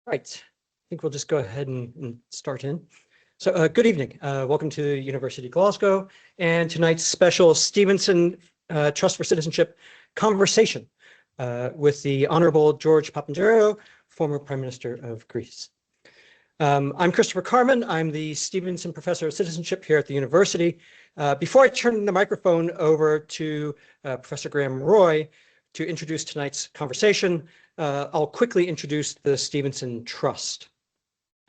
Right, I think we'll just go ahead and start in. So good evening. Welcome to the University of Glasgow and tonight's special Stevenson Trust for Citizenship conversation with the Honorable George Papandreou, former Prime Minister of Greece. I'm Christopher Carman. I'm the Stevenson Professor of Citizenship here at the university. Before I turn the microphone over to Professor Graham Roy to introduce tonight's conversation, I'll quickly introduce the Stevenson Trust.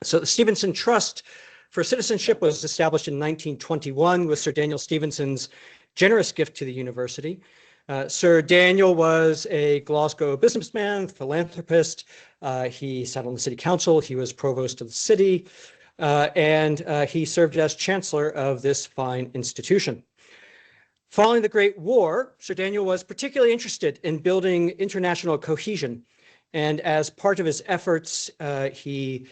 So the Stevenson Trust for Citizenship was established in 1921 with Sir Daniel Stevenson's generous gift to the university. Sir Daniel was a Glasgow businessman, philanthropist. He sat on the city council. He was provost of the city, and he served as chancellor of this fine institution. Following the Great War, Sir Daniel was particularly interested in building international cohesion. And as part of his efforts, he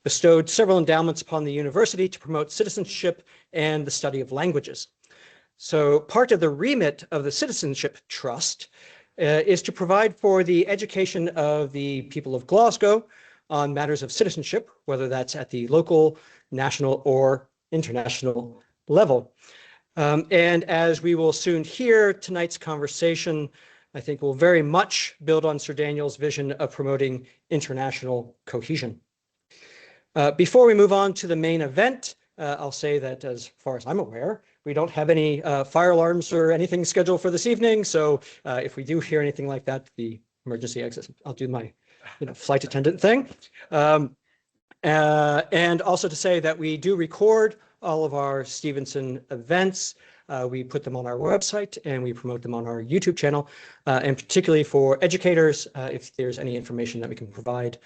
bestowed several endowments upon the university to promote citizenship and the study of languages. So part of the remit of the Citizenship Trust is to provide for the education of the people of Glasgow on matters of citizenship, whether that's at the local, national, or international level. And as we will soon hear, tonight's conversation, I think, will very much build on Sir Daniel's vision of promoting international cohesion. Before we move on to the main event, I'll say that as far as I'm aware, we don't have any fire alarms or anything scheduled for this evening. So if we do hear anything like that, the emergency exit, I'll do my flight attendant thing. And also to say that we do record all of our Stevenson events. We put them on our website and we promote them on our YouTube channel. And particularly for educators, if there's any information that we can provide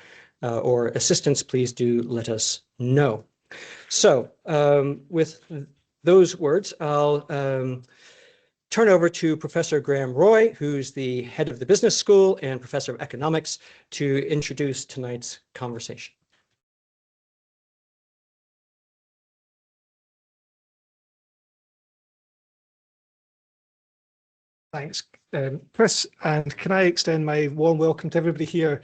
or assistance, please do let us know. So with those words, I'll turn over to Professor Graham Roy, who's the head of the business school and professor of economics, to introduce tonight's conversation. Thanks, Chris, and can I extend my warm welcome to everybody here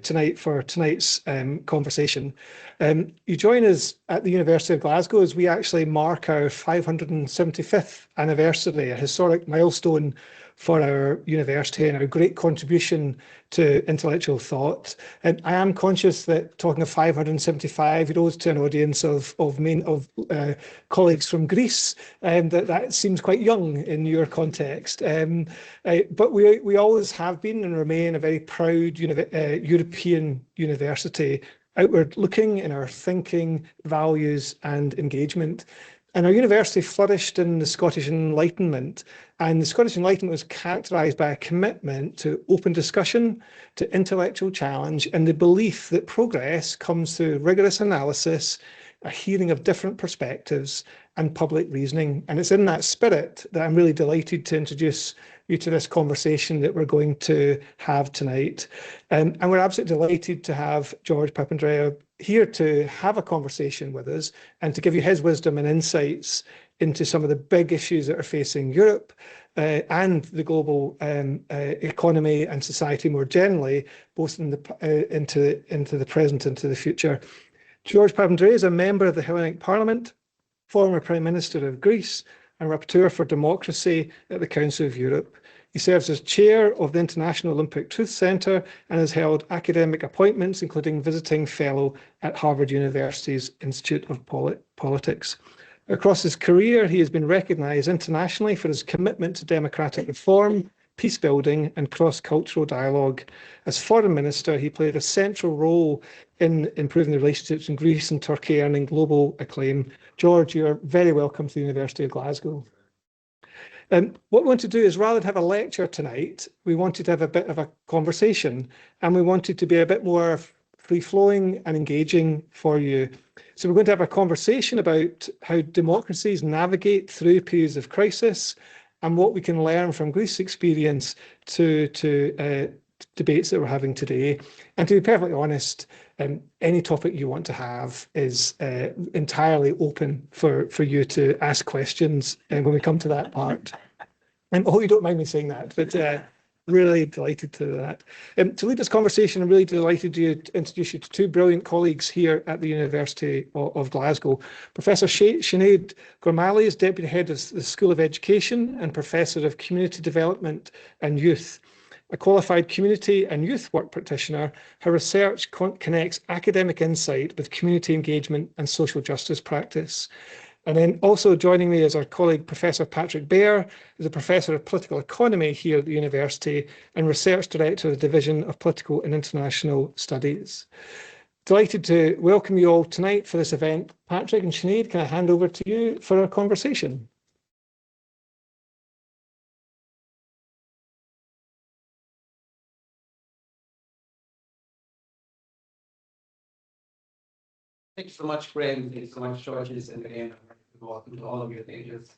tonight for tonight's conversation. You join us at the University of Glasgow as we actually mark our 575th anniversary, a historic milestone for our university and our great contribution to intellectual thought. And I am conscious that talking of 575-year-olds to an audience of colleagues from Greece, that seems quite young in your context. But we always have been and remain a very proud European university, outward looking in our thinking, values and engagement. And our university flourished in the Scottish Enlightenment, and the Scottish Enlightenment was characterised by a commitment to open discussion, to intellectual challenge, and the belief that progress comes through rigorous analysis, a hearing of different perspectives, and public reasoning. And it's in that spirit that I'm really delighted to introduce you to this conversation that we're going to have tonight. And we're absolutely delighted to have George Papandreou here to have a conversation with us and to give you his wisdom and insights into some of the big issues that are facing Europe and the global economy and society more generally, both in into the present and to the future. George Papandreou is a member of the Hellenic Parliament, former Prime Minister of Greece, and Rapporteur for Democracy at the Council of Europe. He serves as chair of the International Olympic Truth Centre and has held academic appointments, including visiting fellow at Harvard University's Institute of Politics. Across his career, he has been recognised internationally for his commitment to democratic reform, peace building and cross-cultural dialogue. As foreign minister, he played a central role in improving the relationships in Greece and Turkey, earning global acclaim. George, you're very welcome to the University of Glasgow. What we want to do is, rather than have a lecture tonight, we wanted to have a bit of a conversation, and we wanted to be a bit more free-flowing and engaging for you. So we're going to have a conversation about how democracies navigate through periods of crisis and what we can learn from Greece's experience to debates that we're having today. And to be perfectly honest, any topic you want to have is entirely open for you to ask questions when we come to that part. I hope you don't mind me saying that, but Really delighted to do that. To lead this conversation, I'm really delighted to introduce you to two brilliant colleagues here at the University of Glasgow. Professor Sinead Gormally is Deputy Head of the School of Education and Professor of Community Development and Youth. A qualified community and youth work practitioner, her research connects academic insight with community engagement and social justice practice. And then also joining me is our colleague, Professor Patrick Baer, who's a Professor of Political Economy here at the University and Research Director of the Division of Political and International Studies. Delighted to welcome you all tonight for this event. Patrick and Sinead, can I hand over to you for our conversation? Thank you so much, Graham. Thank you so much, Georges, and again, welcome to all of your pages.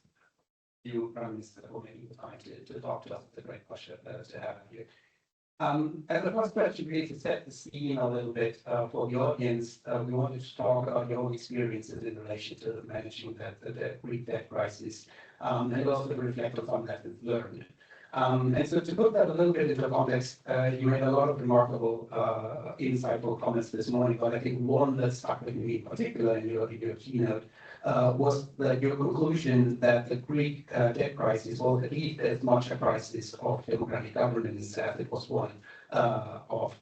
You, Prime Minister, for making the time to talk to us. It's a great pleasure to have you. As the first question, really to set the scene a little bit for the audience, we wanted to talk about your own experiences in relation to managing the Greek debt crisis, and also to reflect on some lessons learned. And so to put that a little bit into context, you made a lot of remarkable, insightful comments this morning, but I think one that stuck with me in particular in your keynote was your conclusion that the Greek debt crisis was at least as much a crisis of democratic governance as it was one of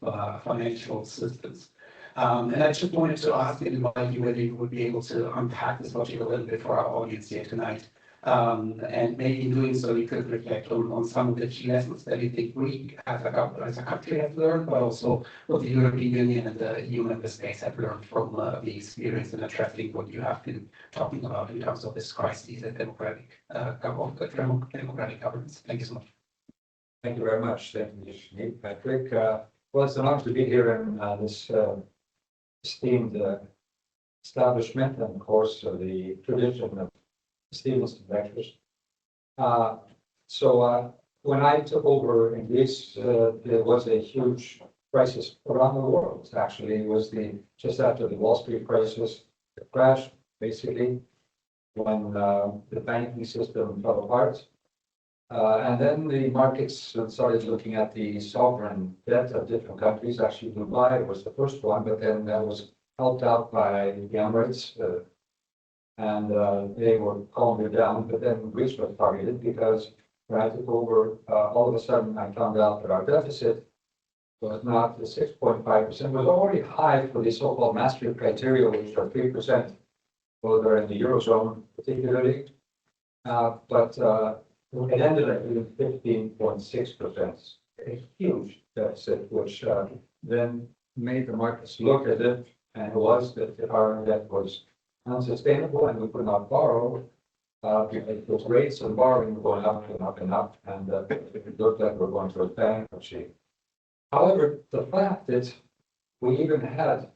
financial systems. And I just wanted to ask and invite you whether you would be able to unpack this logic a little bit for our audience here tonight. And maybe in doing so, you could reflect on some of the key lessons that you think Greek as a country has learned, but also what the European Union and the EU member states have learned from the experience in addressing what you have been talking about in terms of this crisis and democratic governance. Thank you so much. Thank you very much. Thank you, Sinead, Patrick. Well, it's an honor to be here in this esteemed establishment, and of course, the tradition of Stevenson lectures. So when I took over in Greece, there was a huge crisis around the world. Actually, it was just after the Wall Street crisis, the crash, basically, when the banking system fell apart. And then the markets started looking at the sovereign debt of different countries. Actually, Dubai was the first one, but then that was helped out by the Emirates. And they were calming it down, but then Greece was targeted because when I took over, all of a sudden I found out that our deficit was not the 6.5%, it was already high for the so-called Maastricht criteria, which are 3%, both are in the Eurozone particularly. But it ended up being 15.6%, a huge deficit, which then made the markets look at it, and it was that our debt was unsustainable, and we could not borrow because rates and borrowing were going up and up and up, and it looked like we were going towards bankruptcy. However, the fact that we even had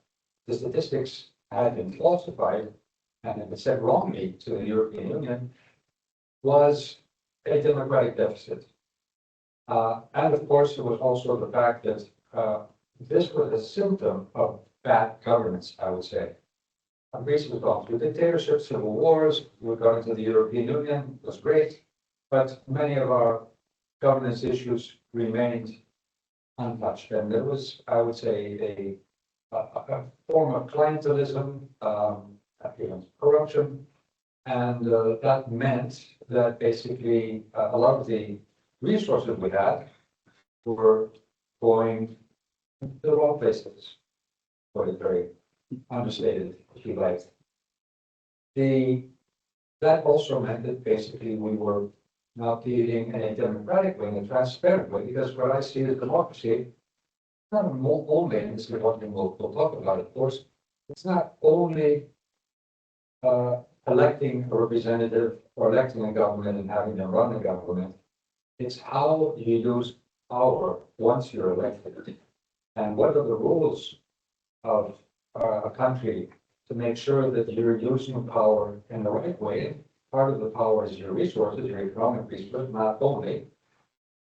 the statistics had been falsified and had been said wrongly to the European Union was a democratic deficit. And of course, it was also the fact that this was a symptom of bad governance, I would say. Greece was gone through dictatorships, civil wars, we were going to the European Union, it was great, but many of our governance issues remained untouched. And there was, I would say, a form of clientelism, corruption, and that meant that basically a lot of the resources we had were going to the wrong places, for the very understated, if you like. That also meant that basically we were not dealing in a democratic way, in a transparent way, because what I see as democracy, not only, and this is one thing we'll talk about, of course, it's not only electing a representative or electing a government and having them run the government. It's how you use power once you're elected, and what are the rules of a country to make sure that you're using power in the right way. Part of the power is your resources, your economic resources, not only.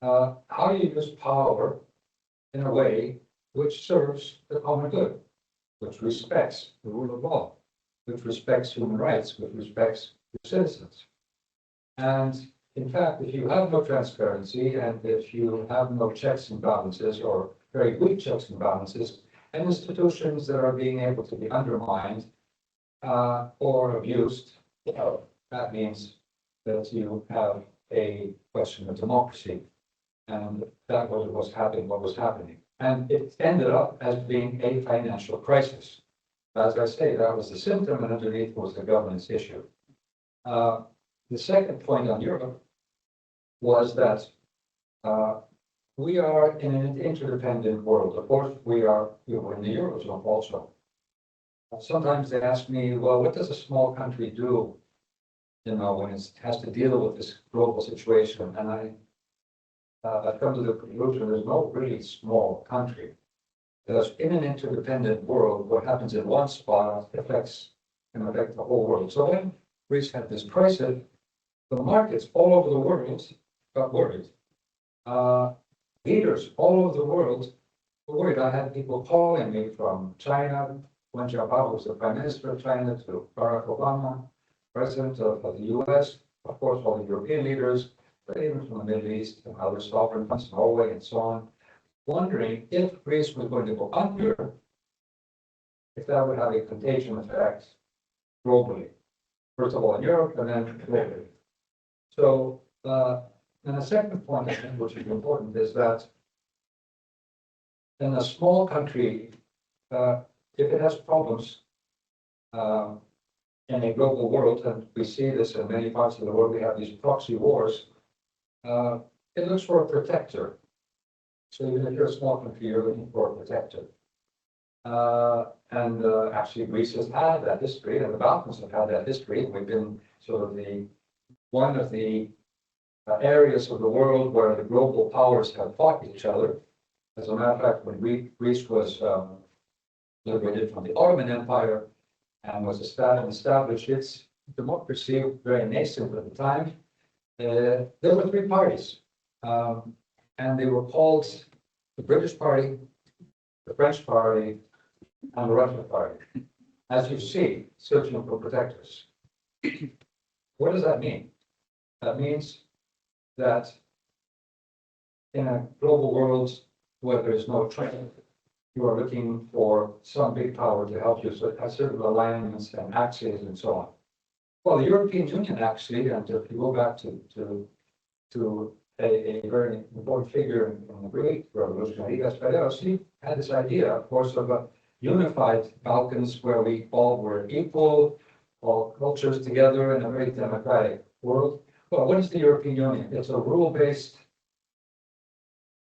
How you use power in a way which serves the common good, which respects the rule of law, which respects human rights, which respects your citizens. And in fact, if you have no transparency and if you have no checks and balances or very weak checks and balances, and institutions that are being able to be undermined or abused, that means that you have a question of democracy. And that was what was happening. And it ended up as being a financial crisis. As I say, that was the symptom, and underneath was the governance issue. The second point on Europe was that we are in an interdependent world. Of course, we are in the Eurozone also. Sometimes they ask me, well, what does a small country do, when it has to deal with this global situation? And I've come to the conclusion there's no really small country. Because in an interdependent world, what happens in one spot can affect the whole world. So when Greece had this crisis, the markets all over the world got worried. Leaders all over the world were worried. I had people calling me from China, Wen Jiabao was the Prime Minister of China, to Barack Obama, President of the US, of course, all the European leaders, but even from the Middle East and other sovereigns, Norway and so on, wondering if Greece was going to go under, if that would have a contagion effect globally. First of all in Europe and then globally. So, and the second point, I think, which is important, is that in a small country, if it has problems in a global world, and we see this in many parts of the world, we have these proxy wars, it looks for a protector. So even if you're a small country, you're looking for a protector. Actually, Greece has had that history, and the Balkans have had that history. We've been sort of one of the areas of the world where the global powers have fought each other. As a matter of fact, when Greece was liberated from the Ottoman Empire and was established its democracy, very nascent at the time, there were three parties, and they were called the British Party, the French Party, and the Russian Party. As you see, searching for protectors. What does that mean? That means that in a global world where there is no trade, you are looking for some big power to help you. So it has certain alignments and axes and so on. Well, the European Union actually, and if you go back to a very important figure in the Greek Revolution, he had this idea, of course, of a unified Balkans where we all were equal, all cultures together in a very democratic world. Well, what is the European Union? It's a rule-based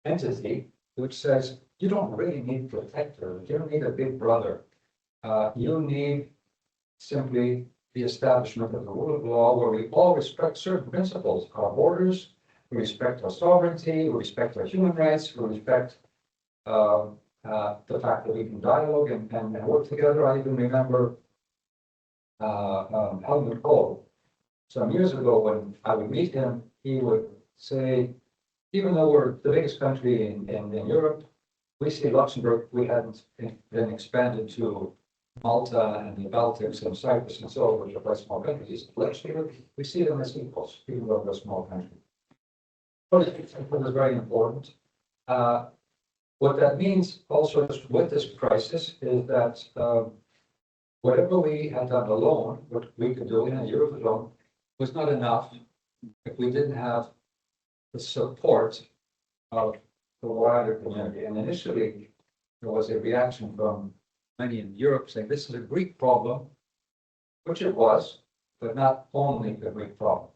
entity which says you don't really need protectors, you don't need a big brother. You need simply the establishment of the rule of law where we all respect certain principles, our borders, we respect our sovereignty, we respect our human rights, we respect the fact that we can dialogue and work together. I even remember Helmut Kohl, some years ago when I would meet him, he would say, even though we're the biggest country in Europe, we see Luxembourg, we hadn't been expanded to Malta and the Baltics and Cyprus and so on, which are quite small countries. We see them as equals, even though they're a small country. But it was very important. What that means also with this crisis is that whatever we had done alone, what we could do in a Eurozone, was not enough if we didn't have the support of the wider community. And initially, there was a reaction from many in Europe saying this is a Greek problem, which it was, but not only a Greek problem.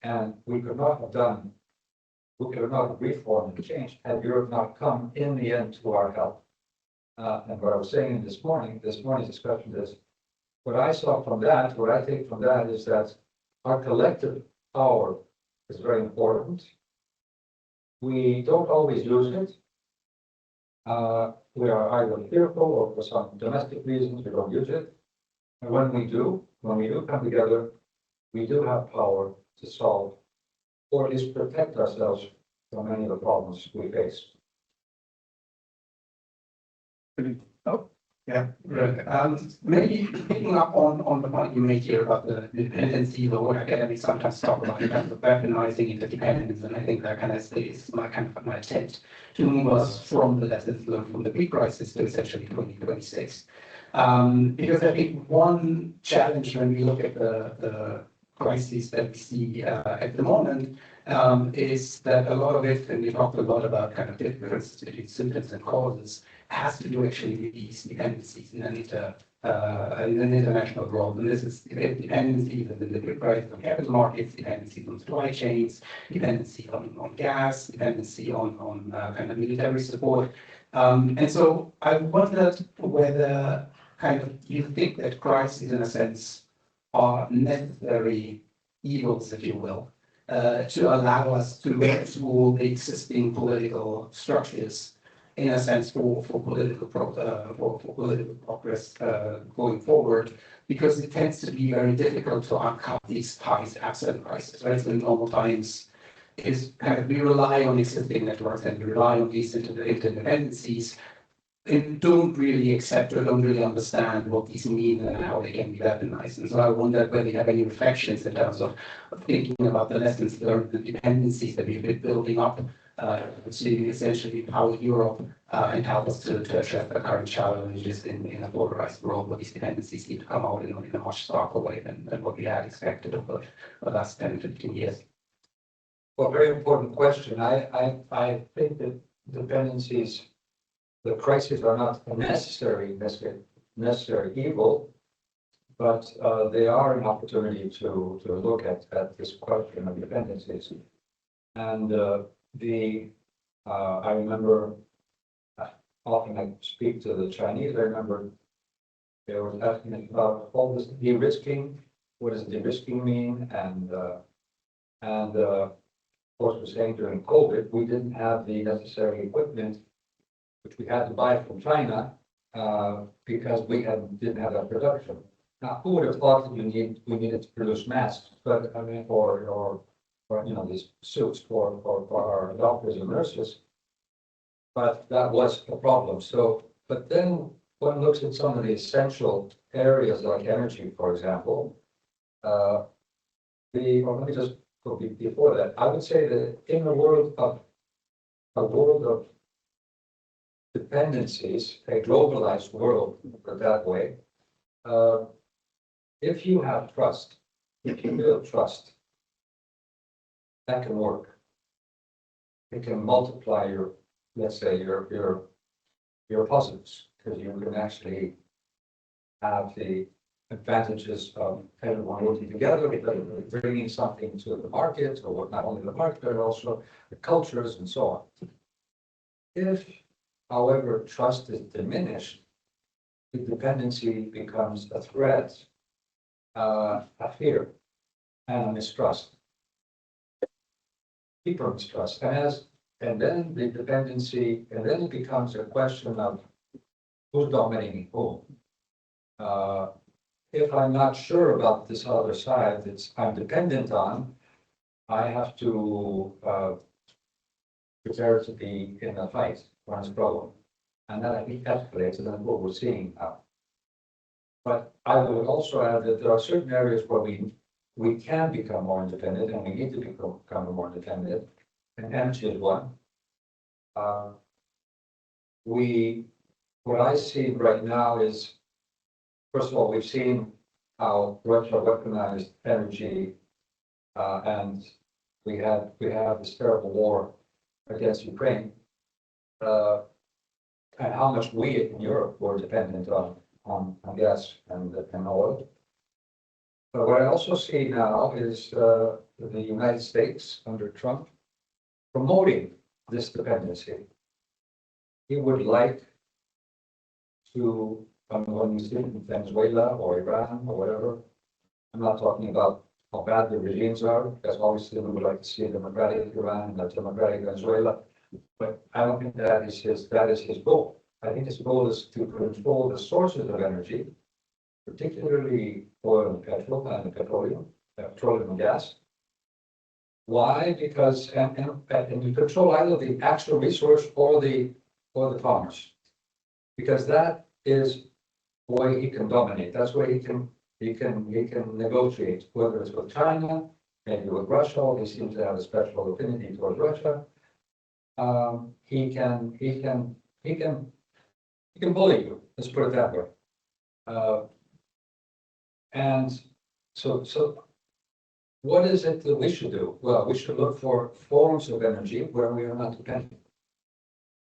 And we could not have reformed and changed had Europe not come in the end to our help. And what I was saying this morning's discussion is, what I saw from that, what I take from that is that our collective power is very important. We don't always use it. We are either fearful or for some domestic reasons we don't use it. And when we do come together, we do have power to solve or at least protect ourselves from many of the problems we face. Yeah, right. Maybe picking up on the point you made here about the dependencies, or what academics sometimes talk about in terms of weaponizing interdependence, and I think that kind of is my attempt to move us from the lessons learned from the Greek crisis to essentially 2026. Because I think one challenge when we look at the crises that we see at the moment is that a lot of it, and we talked a lot about kind of differences between symptoms and causes, has to do actually with these dependencies in an international world. And this is dependencies in the crisis on capital markets, dependencies on supply chains, dependency on gas, dependency on kind of military support. And so I wondered whether kind of you think that crises, in a sense, are necessary evils, if you will, to allow us to work through all the existing political structures, in a sense, for political progress going forward, because it tends to be very difficult to uncut these ties absent crisis, right? So in normal times, is kind of we rely on existing networks and we rely on these interdependencies, and don't really accept or don't really understand what these mean and how they can be weaponized. And so I wonder whether you have any reflections in terms of thinking about the lessons learned, the dependencies that we've been building up to essentially empower Europe and help us to address the current challenges in a polarized world, where these dependencies need to come out in a much starker way than what we had expected over the last 10, 15 years. Well, very important question. I think that dependencies, the crises are not necessary evil, but they are an opportunity to look at this question of dependencies. And I remember often I speak to the Chinese. I remember they were asking me about all this de-risking. What does de-risking mean? And of course, we're saying during COVID, we didn't have the necessary equipment, which we had to buy from China because we didn't have that production. Now, who would have thought that we needed to produce masks, but I mean, or these suits for our doctors and nurses? But that was a problem. So, but then one looks at some of the essential areas like energy, for example. Let me just go before that. I would say that in a world of dependencies, a globalized world, put it that way, if you have trust, if you build trust, that can work. It can multiply your, let's say, your positives, because you can actually have the advantages of everyone working together, bringing something to the market, or not only the market, but also the cultures and so on. If, however, trust is diminished, the dependency becomes a threat, a fear, and a mistrust. Deeper mistrust. And then the dependency, and then it becomes a question of who's dominating whom. If I'm not sure about this other side that I'm dependent on, I have to prepare to be in a fight or a struggle. And that I think escalates, and that's what we're seeing now. But I would also add that there are certain areas where we can become more independent, and we need to become more independent. And energy is one. What I see right now is, first of all, we've seen how Russia weaponized energy, and we have this terrible war against Ukraine, and how much we in Europe were dependent on gas and oil. But what I also see now is the United States under Trump promoting this dependency. He would like to, when you see in Venezuela or Iran or whatever, I'm not talking about how bad the regimes are, because obviously we would like to see a democratic Iran and a democratic Venezuela, but I don't think that is his goal. I think his goal is to control the sources of energy, particularly oil and petroleum and gas. Why? Because and you control either the actual resource or the commerce, because that is way he can dominate. That's where he can negotiate, whether it's with China, maybe with Russia. He seems to have a special affinity towards Russia. He can bully you. Let's put it that way. And so what is it that we should do? Well, we should look for forms of energy where we are not dependent.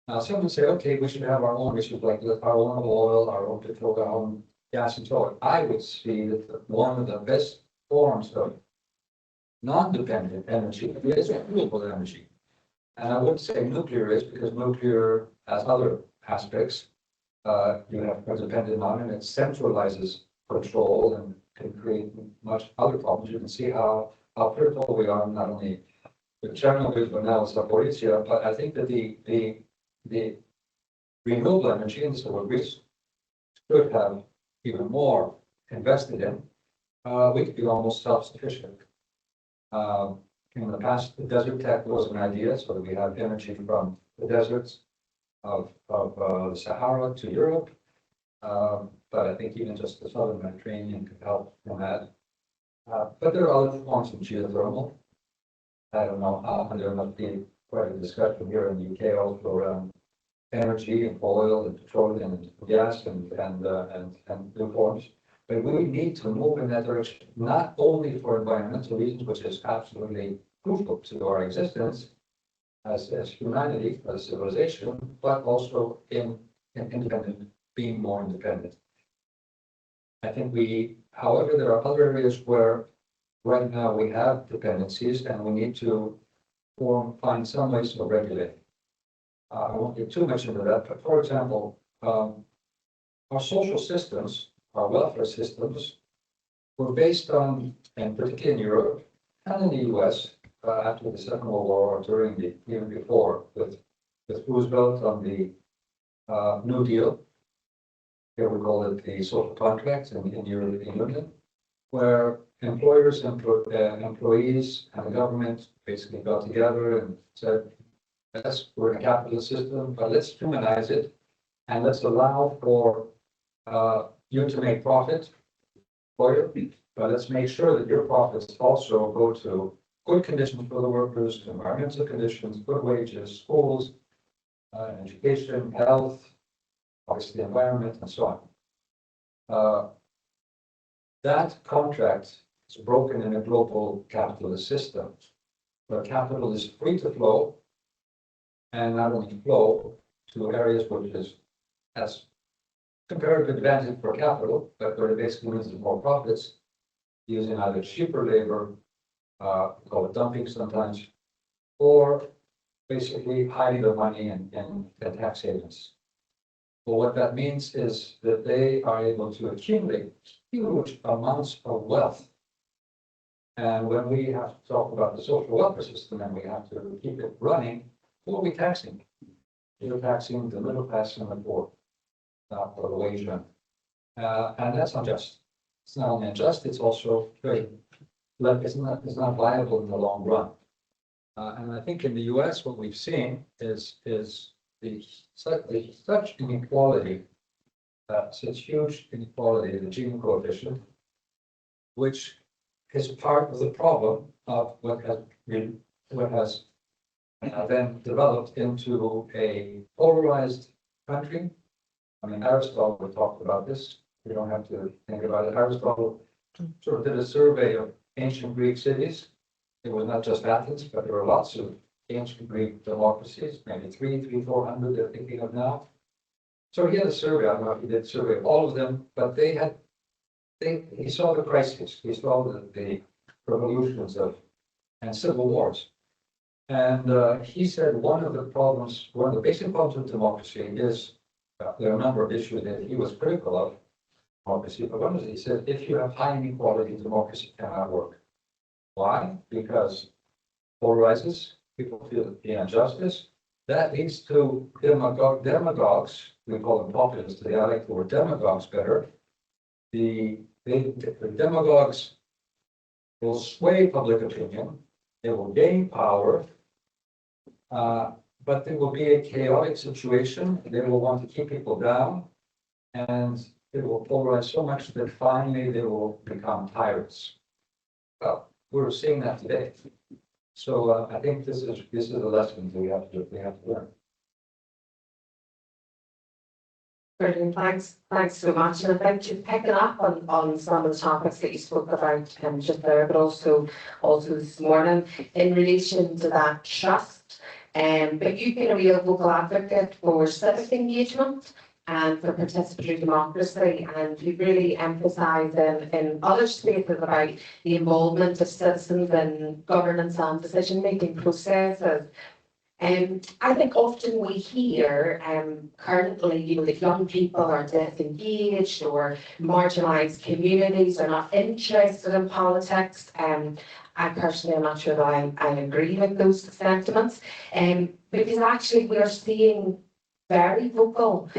Now, some would say, okay, we should have our own, we should like our own oil, our own petrol, our own gas and so on. I would see that one of the best forms of non-dependent energy is renewable energy. And I wouldn't say nuclear is, because nuclear has other aspects. You have dependent on, and it centralizes control and can create much other problems. You can see how critical we are, not only with Chernobyl, but now with Zaporizhia. But I think that the renewable energy, and this is what we should have even more invested in, we could be almost self-sufficient. In the past, the desert tech was an idea, so that we have energy from the deserts of the Sahara to Europe. But I think even just the southern Mediterranean could help from that. But there are other forms of geothermal. I don't know how, and there must be quite a discussion here in the UK also around energy and oil and petroleum and gas and new forms. But we need to move in that direction, not only for environmental reasons, which is absolutely crucial to our existence as humanity, as civilization, but also in independent, being more independent. I think however, there are other areas where right now we have dependencies and we need to find some ways to regulate. I won't get too much into that, but for example, our social systems, our welfare systems, were based on, and particularly in Europe and in the US, after the Second World War, or even before, with Roosevelt on the New Deal. Here we call it the social contract in the European Union, where employers, employees, and the government basically got together and said, yes, we're in a capitalist system, but let's humanize it and let's allow for you to make profit, employer, but let's make sure that your profits also go to good conditions for the workers, environmental conditions, good wages, schools, education, health, obviously the environment, and so on. That contract is broken in a global capitalist system, where capital is free to flow, and not only flow to areas which has comparative advantage for capital, but where it basically means more profits, using either cheaper labor, we call it dumping sometimes, or basically hiding the money in tax havens. But what that means is that they are able to accumulate huge amounts of wealth. And when we have to talk about the social welfare system and we have to keep it running, who are we taxing? We're taxing the middle class and the poor, not for the wage earner. And that's unjust. It's not only unjust, it's also very, it's not viable in the long run. And I think in the US, what we've seen is such inequality, such huge inequality, the Gini coefficient, which is part of the problem of what has then developed into a polarized country. I mean, Aristotle talked about this. We don't have to think about it. Aristotle sort of did a survey of ancient Greek cities. It was not just Athens, but there were lots of ancient Greek democracies, maybe 400 they're thinking of now. So he had a survey. I don't know if he did a survey of all of them, but he saw the crises. He saw the revolutions and civil wars. And he said one of the basic problems of democracy is, there are a number of issues that he was critical of democracy, but one of them, he said, if you have high inequality, democracy cannot work. Why? Because polarizes, people feel the injustice. That leads to demagogues, we call them populists today, I like the word demagogues better. The demagogues will sway public opinion, they will gain power, but there will be a chaotic situation. They will want to keep people down, and They will polarize so much that finally they will become tyrants. Well, we're seeing that today. So I think this is a lesson we have to learn. Brilliant, thanks so much. And I think just picking up on some of the topics that you spoke about just there, but also this morning in relation to that trust. But you've been a real vocal advocate for civic engagement and for participatory democracy, and you've really emphasised in other spaces about the involvement of citizens in governance and decision-making processes. I think often we hear currently, that young people are disengaged or marginalised communities are not interested in politics. I personally am not sure that I agree with those sentiments. Because actually we are seeing very vocal,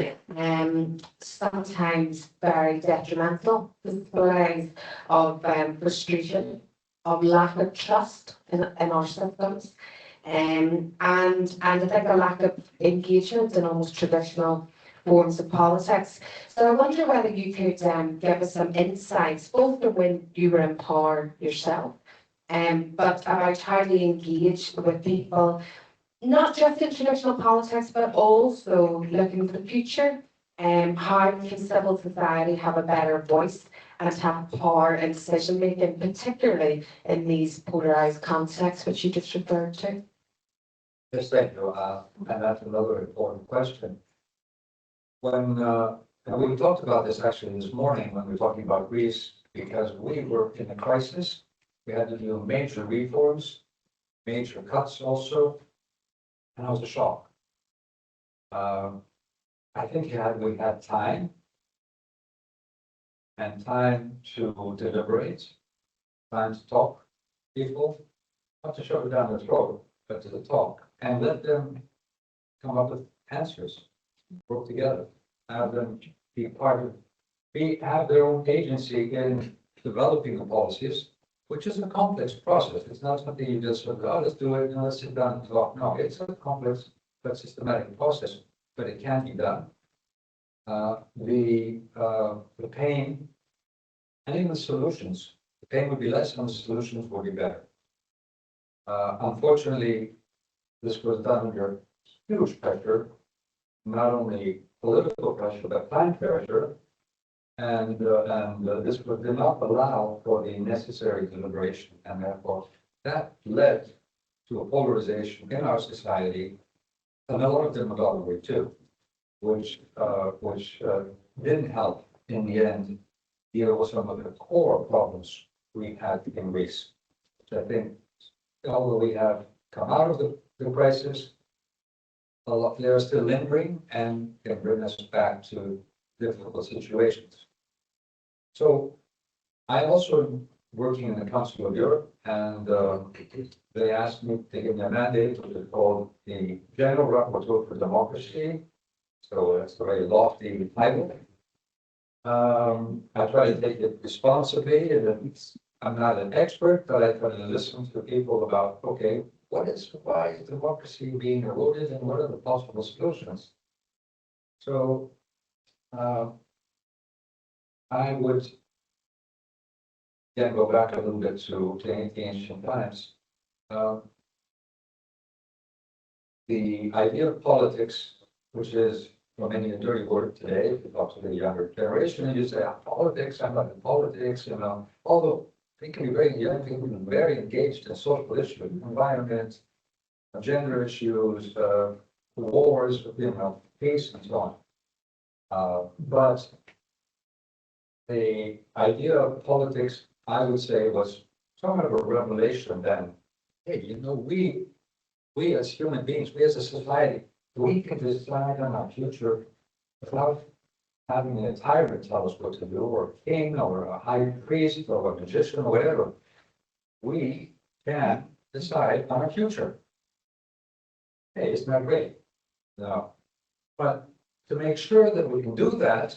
sometimes very detrimental displays of frustration, of lack of trust in our systems. And I think a lack of engagement in almost traditional forms of politics. So I wonder whether you could give us some insights, both from when you were in power yourself, but about how they engage with people, not just in traditional politics, but also looking to the future. How can civil society have a better voice and have power in decision making, particularly in these polarised contexts which you just referred to? Yes, thank you. And that's another important question. When and we talked about this actually this morning when we were talking about Greece, because we were in a crisis. We had to do major reforms, major cuts also, and it was a shock. I think we had time and time to deliberate, time to talk to people, not to shove it down their throat, but to talk and let them come up with answers, work together, have them be part of, have their own agency in developing the policies, which is a complex process. It's not something you just sort of, oh, let's do it and let's sit down and talk. No, it's a complex but systematic process, but it can be done. The pain and even the solutions, the pain would be less and the solutions would be better. Unfortunately, this was done under huge pressure, not only political pressure, but time pressure. And this did not allow for the necessary deliberation. And therefore, that led to a polarization in our society and a lot of demagoguery too, which didn't help in the end deal with some of the core problems we had in Greece. Which I think, although we have come out of the crisis, they are still lingering and can bring us back to difficult situations. So I also am working in the Council of Europe, and they asked me to give me a mandate, which is called the General Rapporteur for Democracy. So that's a very lofty title. I try to take it responsibly, and I'm not an expert, but I try to listen to people about, okay, why is democracy being eroded and what are the possible solutions? So I would again go back a little bit to ancient times. The idea of politics, which is for many a dirty word today, if you talk to the younger generation and you say, politics, I'm not in politics, although they can be very young people, very engaged in social issues, environment, gender issues, wars, peace, and so on. But the idea of politics, I would say, was somewhat of a revelation then. Hey, we as human beings, we as a society, we can decide on our future without having an tyrant tell us what to do, or a king, or a high priest, or a magician, or whatever. We can decide on our future. Hey, isn't that great? No. But to make sure that we can do that,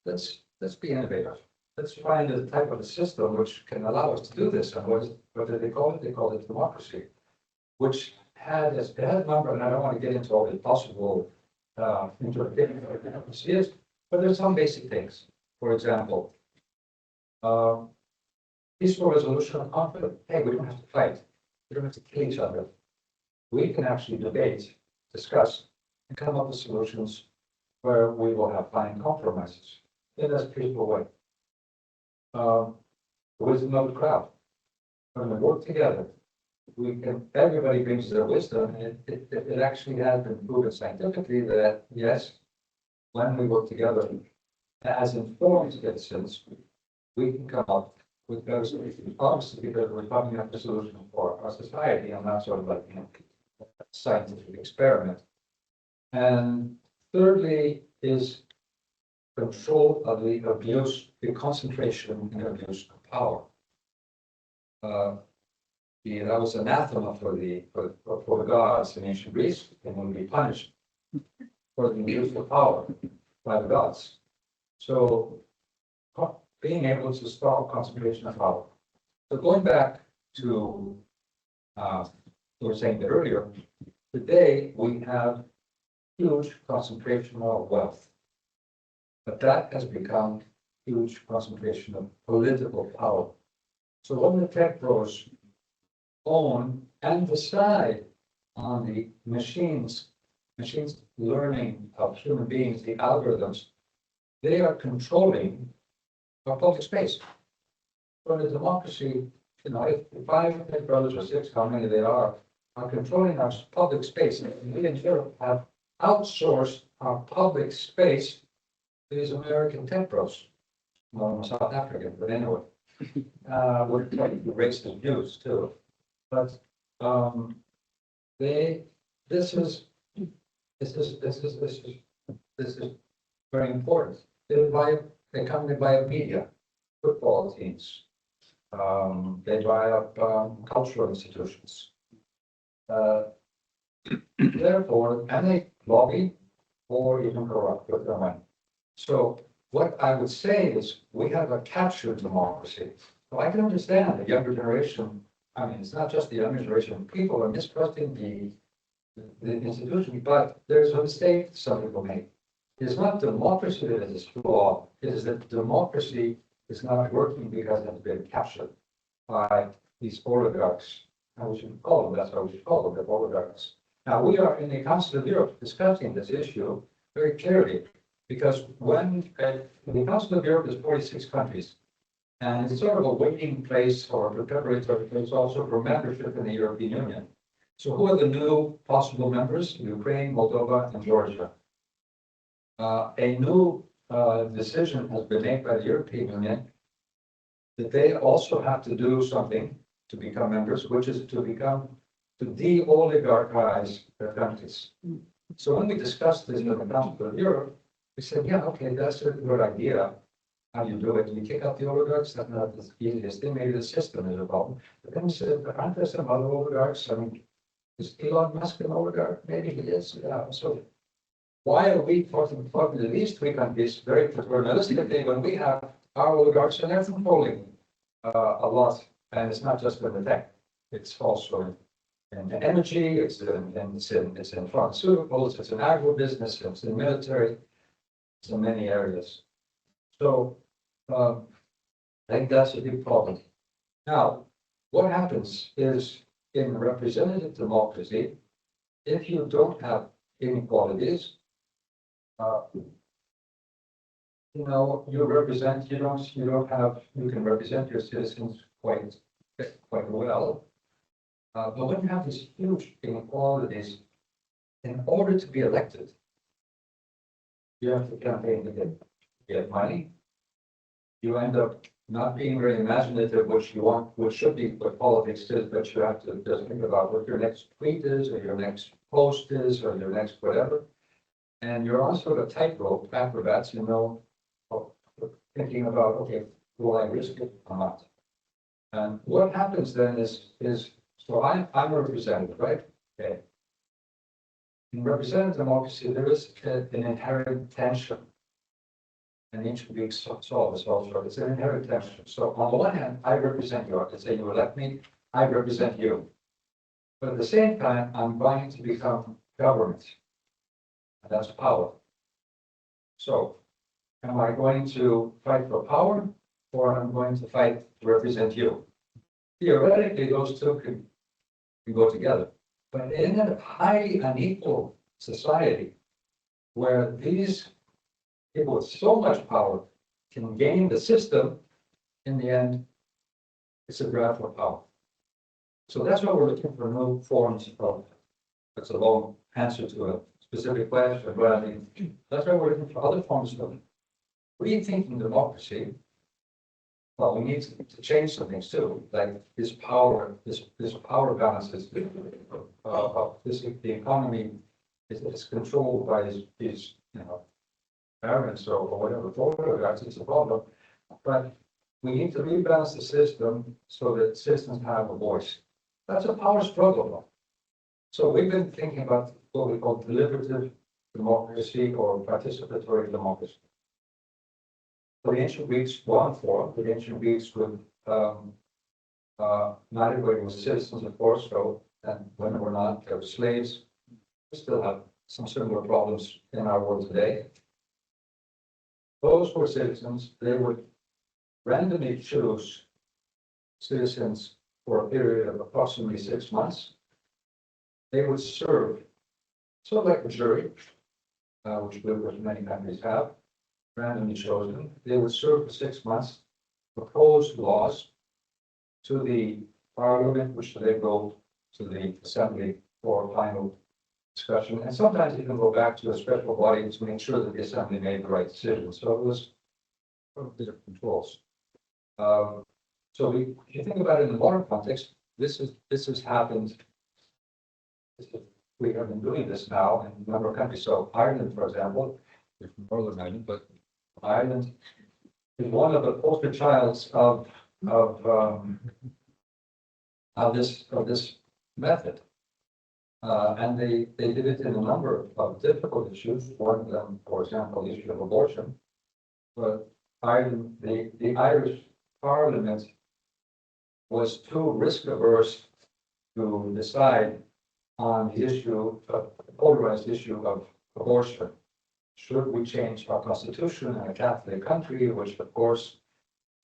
let's be innovative. Let's find a type of a system which can allow us to do this. And what did they call it? They called it democracy, which had a number, and I don't want to get into all the possible interpretations of democracy is, but there's some basic things. For example, peaceful resolution of conflict. Hey, we don't have to fight. We don't have to kill each other. We can actually debate, discuss, and come up with solutions where we will have fine compromises in a peaceful way. The wisdom of the crowd. When we work together, we can, everybody brings their wisdom, and it actually has been proven scientifically that, yes, when we work together as informed citizens, we can come up with better solutions. Obviously, because we're coming up with a solution for our society, and not sort of like, a scientific experiment. And thirdly is control of the abuse, the concentration and abuse of power. That was anathema for the gods in ancient Greece, and would be punished for the abuse of power by the gods. So being able to stop concentration of power. So going back to we were saying that earlier, today we have huge concentration of wealth, but that has become huge concentration of political power. So when the tech pros own and decide on the machines learning of human beings, the algorithms, they are controlling our public space. For a democracy, if 5 brothers or 6, how many they are controlling our public space. And we in Europe have outsourced our public space to these American tech pros. Well, South African, but anyway, we're trying to raise the views too. But this is very important. They come to buy up media, football teams. They buy up cultural institutions. Therefore, and they lobby or even corrupt with their money. So what I would say is we have a captured democracy. So I can understand the younger generation. I mean, it's not just the younger generation. People are mistrusting the institution, but there's a mistake some people make. It's not democracy that is flawed. It is that democracy is not working because it has been captured by these oligarchs. And we should call them, that's what we should call them, the oligarchs. Now, we are in the Council of Europe discussing this issue very clearly, because when the Council of Europe is 46 countries, and it's sort of a waiting place or a preparatory place also for membership in the European Union. So who are the new possible members? Ukraine, Moldova, and Georgia. A new decision has been made by the European Union that they also have to do something to become members, which is to de-oligarchize their countries. So when we discussed this in the Council of Europe, we said, yeah, okay, that's a good idea. How do you do it? You kick out the oligarchs? That's not the easiest thing. Maybe the system is a problem. But then we said, aren't there some other oligarchs? I mean, is Elon Musk an oligarch? Maybe he is. Yeah. So why are we talking to these 3 countries very paternalistically when we have our oligarchs and they're controlling a lot? And it's not just in the tech, it's also in energy, it's in pharmaceuticals, it's in agribusiness, it's in military, it's in many areas. So I think that's a big problem. Now, what happens is in representative democracy, if you don't have inequalities, you can represent your citizens quite well. But when you have these huge inequalities, in order to be elected, you have to campaign to get money. You end up not being very imaginative, which you want, which should be what politics is, but you have to just think about what your next tweet is, or your next post is, or your next whatever. And you're on sort of tightrope acrobats, thinking about, okay, will I risk it or not? And what happens then is so I'm a representative, right? Okay. In representative democracy, there is an inherent tension. And each should be solved also. It's an inherent tension. So on the one hand, I represent you. I can say you elect me, I represent you. But at the same time, I'm going to become government. And that's power. So Am I going to fight for power, or am I going to fight to represent you? Theoretically, those two can go together. But in a highly unequal society, where these people with so much power can gain the system, in the end, it's a grab for power. So that's why we're looking for new forms of, that's a long answer to a specific question, but I mean, that's why we're looking for other forms of rethinking democracy. Well, we need to change some things too, like this power balances, the economy is controlled by these parents or whatever, photographs, it's a problem. But we need to rebalance the system so that systems have a voice. That's a power struggle. So we've been thinking about what we call deliberative democracy or participatory democracy. So the ancient Greeks, one form, the ancient Greeks would not everybody was citizens, of course, so, and when we're not, they were slaves. We still have some similar problems in our world today. Those who were citizens, they would randomly choose citizens for a period of approximately 6 months. They would serve, sort of like a jury, which many countries have, randomly chosen. They would serve for 6 months, propose laws to the parliament, which they go to the assembly for final discussion. And sometimes even go back to a special body to make sure that the assembly made the right decision. So it was a bit of controls. So if you think about it in the modern context, this has happened. We have been doing this now in a number of countries. So Ireland, for example, is from Northern Ireland, but Ireland is one of the poster childs of this method. And they did it in a number of difficult issues. One of them, for example, the issue of abortion. But Ireland, the Irish Parliament was too risk averse to decide on the issue, the polarized issue of abortion. Should we change our constitution in a Catholic country, which of course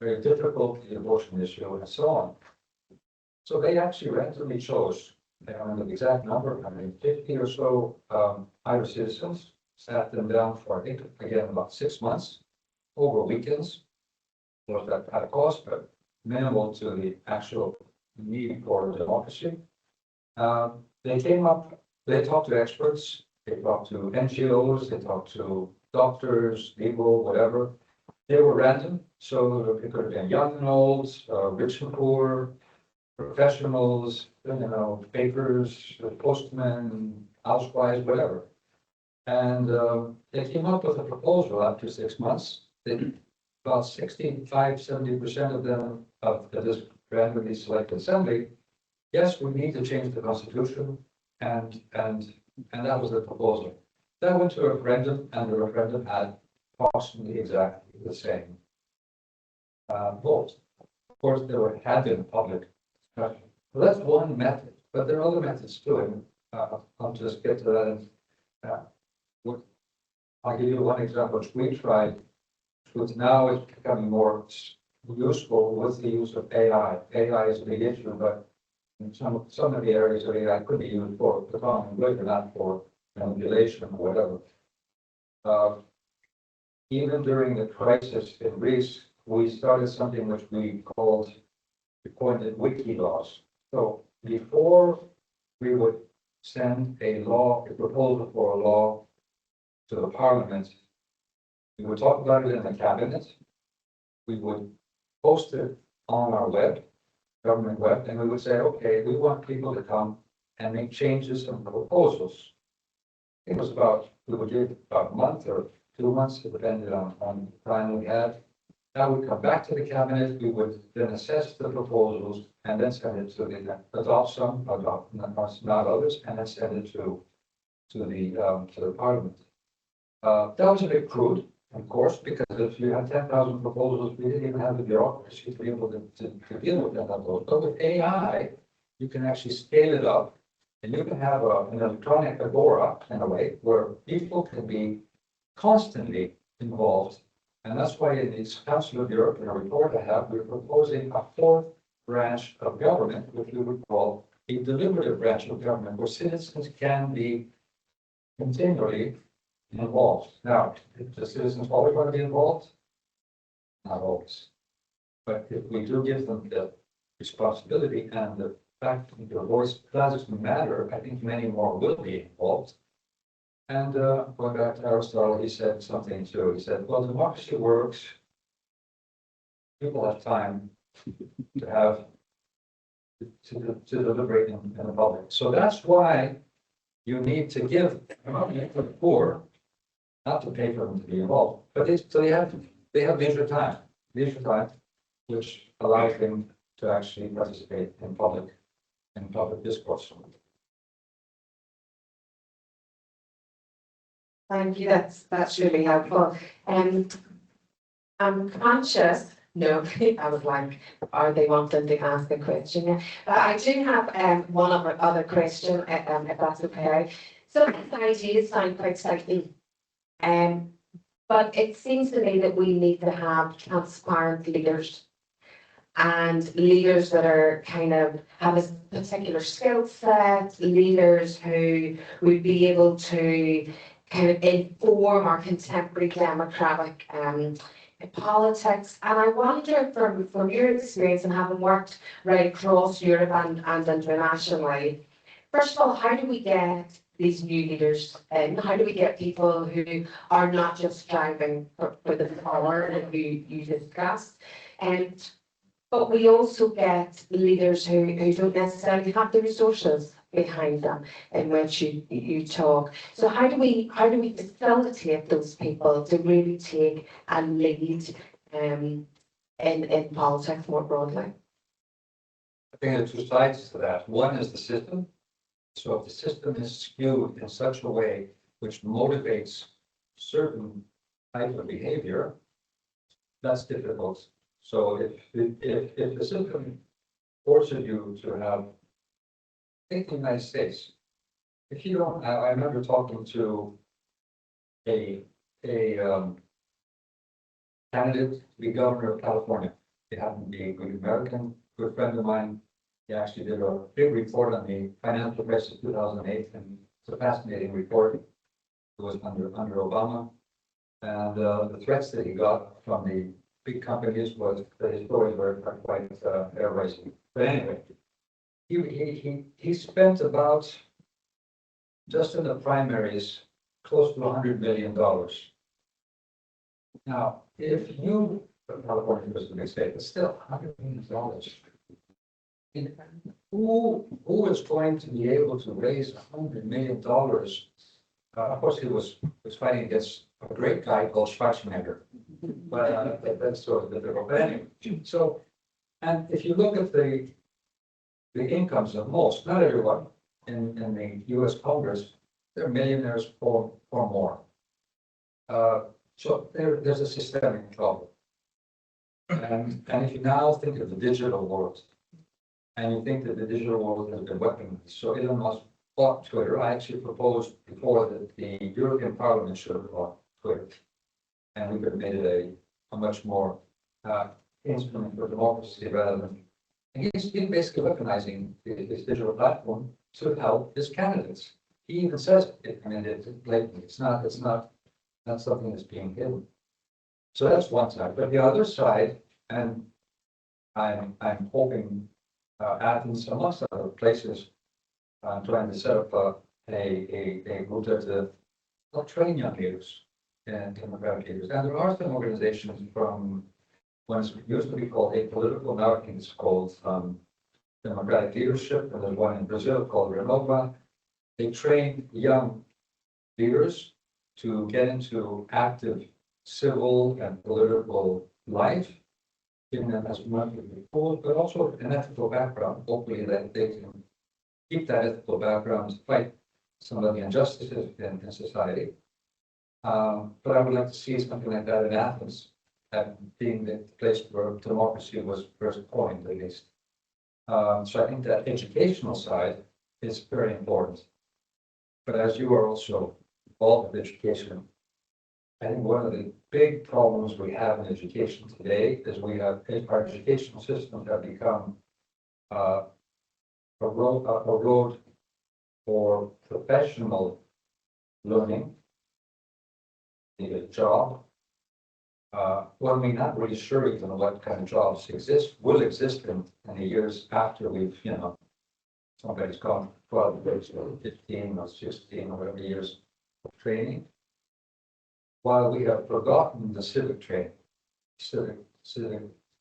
very difficult, the abortion issue and so on. So they actually randomly chose, I don't remember the exact number, I mean 50 or so Irish citizens, sat them down for, I think, again, about 6 months over weekends. Of course, that had a cost, but minimal to the actual need for democracy. They came up, they talked to experts, they talked to NGOs, they talked to doctors, legal, whatever. They were random, so it could have been young and old, rich and poor, professionals, bakers, postmen, housewives, whatever. And they came up with a proposal after 6 months. About 65–70% of them, of this randomly selected assembly, yes, we need to change the constitution, and that was the proposal. That went to a referendum, and the referendum had approximately exactly the same vote. Of course, there had been public discussion. So that's one method, but there are other methods too, and I'll just get to that. I'll give you one example which we tried, which now is becoming more useful with the use of AI. AI is a big issue, but in some of the areas of AI could be used for the common good, and not for manipulation or whatever. Even during the crisis in Greece, we started something which we coined it wiki laws. So before we would send a proposal for a law to the parliament, we would talk about it in the cabinet. We would post it on our government web, and we would say, okay, we want people to come and make changes and proposals. It was we would give about a month or 2 months, it depended on the time we had. That would come back to the cabinet, we would then assess the proposals and then send it to adopt some, not others, and then send it to the parliament. That was a bit crude, of course, because if you had 10,000 proposals, we didn't even have the bureaucracy to be able to deal with that. But with AI, you can actually scale it up, and you can have an electronic agora, in a way, where people can be constantly involved And that's why in this Council of Europe, in a report I have, we're proposing a fourth branch of government, which we would call a deliberative branch of government, where citizens can be continually involved. Now, if the citizens always want to be involved, not always. But if we do give them the responsibility and the fact that their voice does matter, I think many more will be involved. And going back to Aristotle, he said something too. He said, well, democracy works. People have time to have to deliberate in the public. So that's why you need to give money to the poor, not to pay for them to be involved, but they have leisure time, which allows them to actually participate in public discourse. Thank you, that's really helpful. I'm conscious, no, I was like, are they wanting to ask a question? I do have one other question, if that's okay. Some of these ideas sound quite slightly, but it seems to me that we need to have transparent leaders and leaders that are kind of have a particular skill set, leaders who would be able to kind of inform our contemporary democratic politics. And I wonder from your experience and having worked right across Europe and internationally, first of all, how do we get these new leaders in? How do we get people who are not just striving for the power that you discussed? But we also get leaders who don't necessarily have the resources behind them in which you talk. So how do we facilitate those people to really take a lead in politics more broadly? I think there are two sides to that. One is the system. So if the system is skewed in such a way which motivates certain type of behavior, that's difficult. So if the system forces you to have, think the United States. If you don't, I remember talking to a candidate to be governor of California. He happened to be a good American, good friend of mine. He actually did a big report on the financial crisis of 2008, and it's a fascinating report. It was under Obama, and the threats that he got from the big companies was that his stories were quite hair-raising. But anyway, he spent about, just in the primaries, close to $100 million. Now, if you, California was the big state, but still $100 million. Who is going to be able to raise $100 million? Of course, he was fighting against a great guy called Schwarzenegger, but that's sort of difficult. But anyway, so, and if you look at the incomes of most, not everyone, in the U.S. Congress, they're millionaires or more. So there's a systemic problem. And if you now think of the digital world, and you think that the digital world has been weaponized, so Elon Musk bought Twitter. I actually proposed before that the European Parliament should have bought Twitter, and we could have made it a much more instrument for democracy rather than. And he's basically weaponizing this digital platform to help his candidates. He even says it. I mean, it's blatantly. It's not something that's being hidden. So that's one side. But the other side, and I'm hoping Athens, amongst other places, trying to set up a group that will train young leaders and democratic leaders. And there are some organizations from what used to be called apolitical, now I think it's called democratic leadership, and there's one in Brazil called Renova. They train young leaders to get into active civil and political life, giving them as much as tools, but also an ethical background, hopefully that they can keep that ethical background to fight some of the injustices in society. But I would like to see something like that in Athens, being the place where democracy was first coined, at least. So I think that educational side is very important. But as you are also involved with education, I think one of the big problems we have in education today is our educational systems have become a road for professional learning, need a job. When we're not really sure even what kind of jobs will exist in the years after we've, somebody's gone 12 years or 15 or 16 or whatever years of training. While we have forgotten the civic training,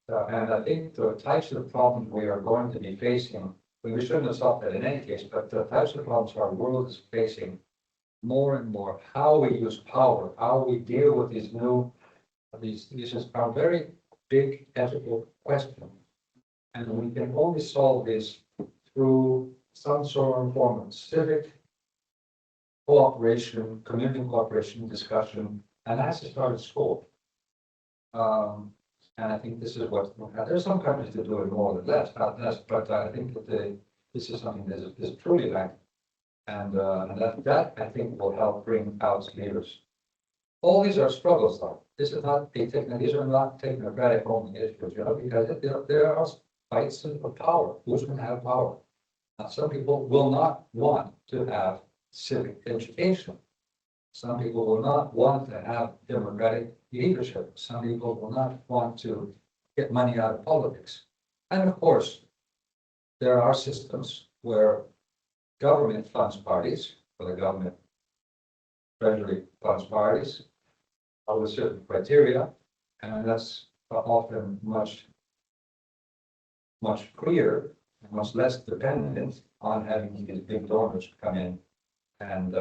and I think the types of problems we are going to be facing, we shouldn't have stopped that in any case, but the types of problems our world is facing more and more, how we use power, how we deal with these are very big ethical questions. And we can only solve this through some sort of form of civic cooperation, community cooperation, discussion, and that's to start at school. And I think this is what there's some countries that do it more than less, but I think that this is something that is truly lacking, and that I think will help bring out leaders. All these are struggles, though. These are not technocratic only issues, because there are fights for power. Who's going to have power? Now, some people will not want to have civic education. Some people will not want to have democratic leadership. Some people will not want to get money out of politics. And of course, there are systems where government funds parties, or the government treasury funds parties, with certain criteria, and that's often much clearer, much less dependent on having these big donors come in and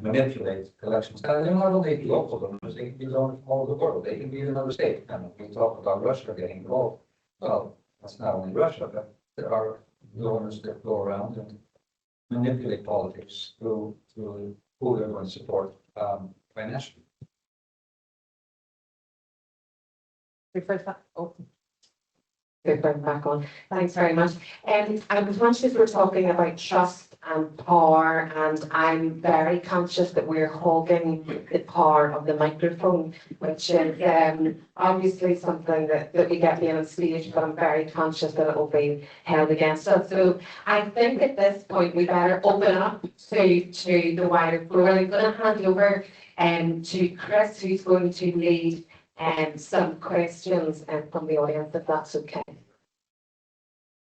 manipulate elections. And they're not only local donors, they can be donors from all over the world. They can be in another state. And we talk about Russia getting involved. Well, that's not only Russia, but there are donors that go around and manipulate politics through who they're going to support financially. Back on. Thanks very much. I was conscious we're talking about trust and power, and I'm very conscious that we're hogging the power of the microphone, which is obviously something that we get being on stage, but I'm very conscious that it will be held against us. So I think at this point we better open up to the wider floor. I'm going to hand over to Chris, who's going to lead some questions from the audience, if that's okay.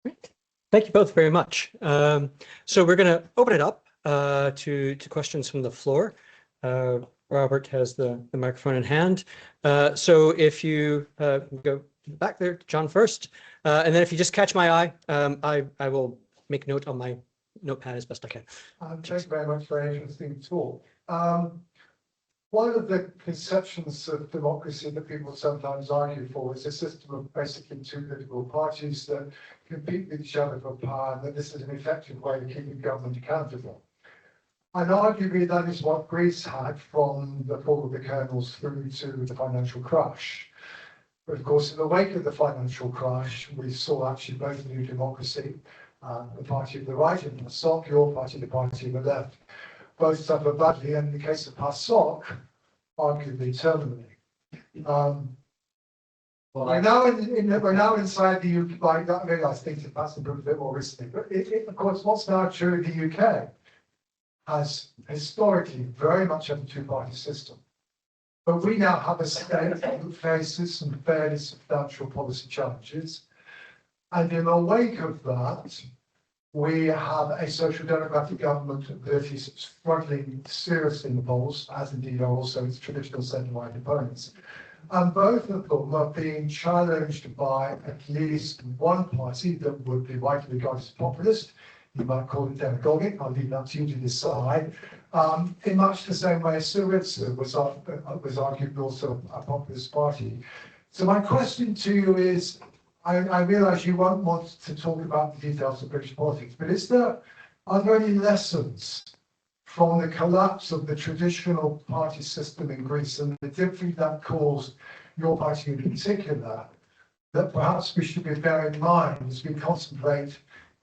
Great. Thank you both very much. So we're going to open it up to questions from the floor. Robert has the microphone in hand. So if you go back there, John first, and then if you just catch my eye, I will make note on my notepad as best I can. Thank you very much for an interesting talk. One of the conceptions of democracy that people sometimes argue for is a system of basically two political parties that compete with each other for power, and that this is an effective way of keeping government accountable. And arguably that is what Greece had from the fall of the colonials through to the financial crash. But of course, in the wake of the financial crash, we saw actually both the new democracy, the party of the right and the PASOK, your party, the party of the left, both suffer badly, and in the case of PASOK, arguably terminally. We're now inside the UK. I realise things have passed a bit more recently, but of course, what's now true in the UK has historically very much had a two-party system. But we now have a state that faces some fairly substantial policy challenges, and in the wake of that, we have a social democratic government that is struggling seriously in the polls, as indeed are also its traditional centre-right opponents. And both of them are being challenged by at least one party that would be widely regarded as populist. You might call it demagogic. I'll leave that to you to decide. In much the same way Syriza was arguably also a populist party. So my question to you is, I realise you won't want to talk about the details of British politics, but are there any lessons from the collapse of the traditional party system in Greece and the difficulty that caused your party in particular, that perhaps we should be bearing in mind as we contemplate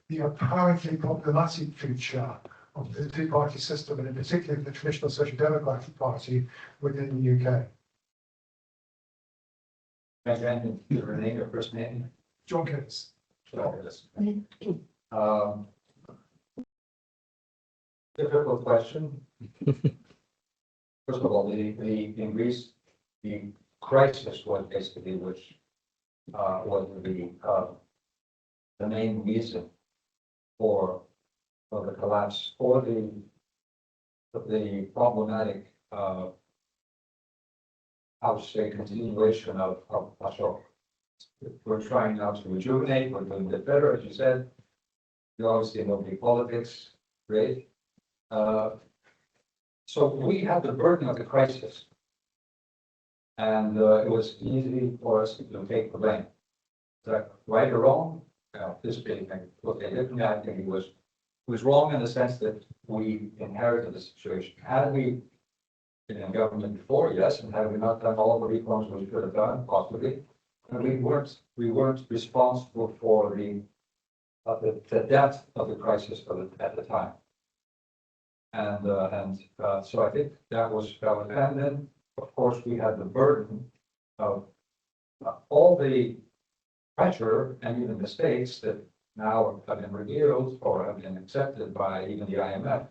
the apparently problematic future of the two-party system, and in particular the traditional Social Democratic Party within the UK? Benjamin, your name, your first name? John Curtis. Um, Difficult question. First of all, in Greece, the crisis was basically which was the main reason for the collapse or the problematic I would say continuation of Pashok. We're trying now to rejuvenate, we're doing it better, as you said. You obviously know the politics, great. So we had the burden of the crisis. And it was easy for us to take the blame. Is that right or wrong? This big thing, okay, I think it was wrong in the sense that we inherited the situation. Had we been in government before, yes, and had we not done all the reforms we could have done, possibly, and we weren't responsible for the depth of the crisis at the time. And so I think that was, and then, of course, we had the burden of all the pressure and even mistakes that now have been revealed or have been accepted by even the IMF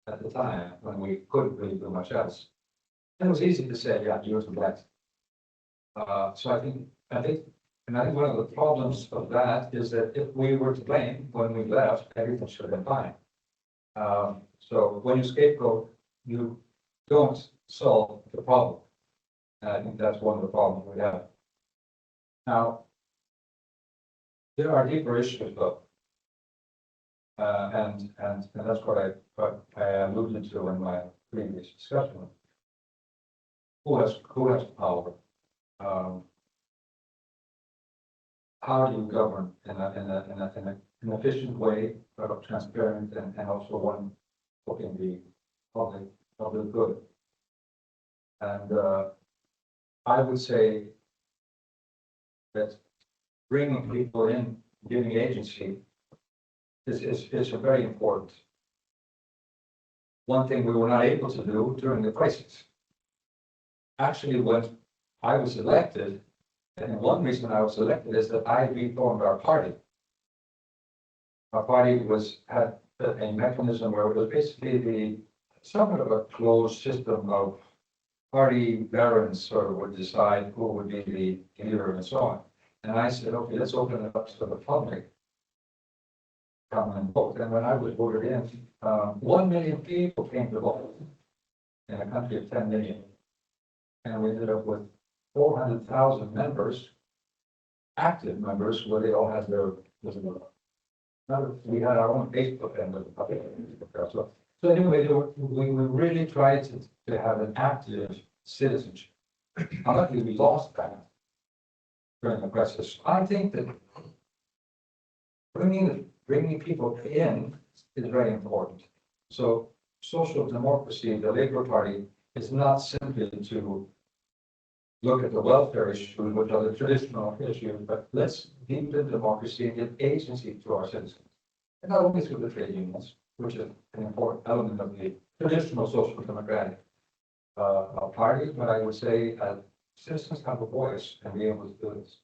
at the time when we couldn't really do much else. And it was easy to say, yeah, yours and that. So I think one of the problems of that is that if we were to blame when we left, everything should have been fine. So when you scapegoat, you don't solve the problem. And I think that's one of the problems we have. Now, there are deeper issues though. And that's what I alluded to in my previous discussion. Who has power? How do you govern in an efficient way, but transparent and also one looking the public good? And I would say that bringing people in, giving agency is a very important. One thing we were not able to do during the crisis. Actually, when I was elected, and one reason I was elected is that I reformed our party. Our party had a mechanism where it was basically somewhat of a closed system of party barons sort of would decide who would be the leader and so on. And I said, okay, let's open it up to the public. Come and vote. And when I was voted in, 1 million people came to vote in a country of 10 million. And we ended up with 400,000 members, active members, where they all had their, we had our own Facebook and the public. So anyway, we really tried to have an active citizenship. Unluckily, we lost that during the crisis. I think that bringing people in is very important. So social democracy, the Labour Party, is not simply to look at the welfare issues, which are the traditional issues, but let's deepen democracy and give agency to our citizens. And not only through the trade unions, which is an important element of the traditional social democratic party, but I would say citizens have a voice and be able to do this.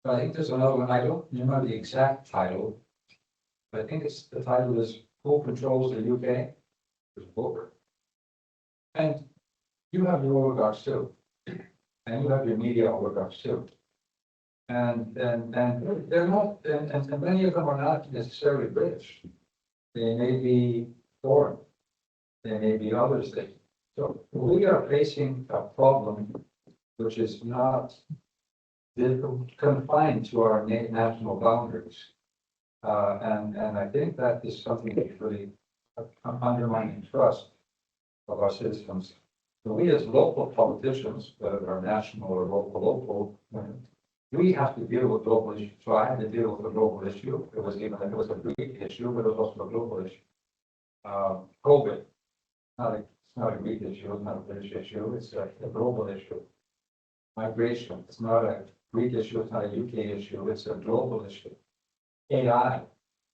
But I think there's another one, I don't remember the exact title, but I think the title is Who Controls the UK? There's a book. And you have your oligarchs too. And you have your media oligarchs too. And they're not, and many of them are not necessarily British. They may be foreign. They may be other things. So we are facing a problem which is not confined to our national boundaries. And I think that is something that's really undermining trust of our citizens. So we as local politicians, whether they're national or local, we have to deal with global issues. So I had to deal with a global issue. It was a Greek issue, but it was also a global issue. COVID, it's not a Greek issue, it's not a British issue, it's a global issue. Migration, it's not a Greek issue, it's not a UK issue, it's a global issue. AI,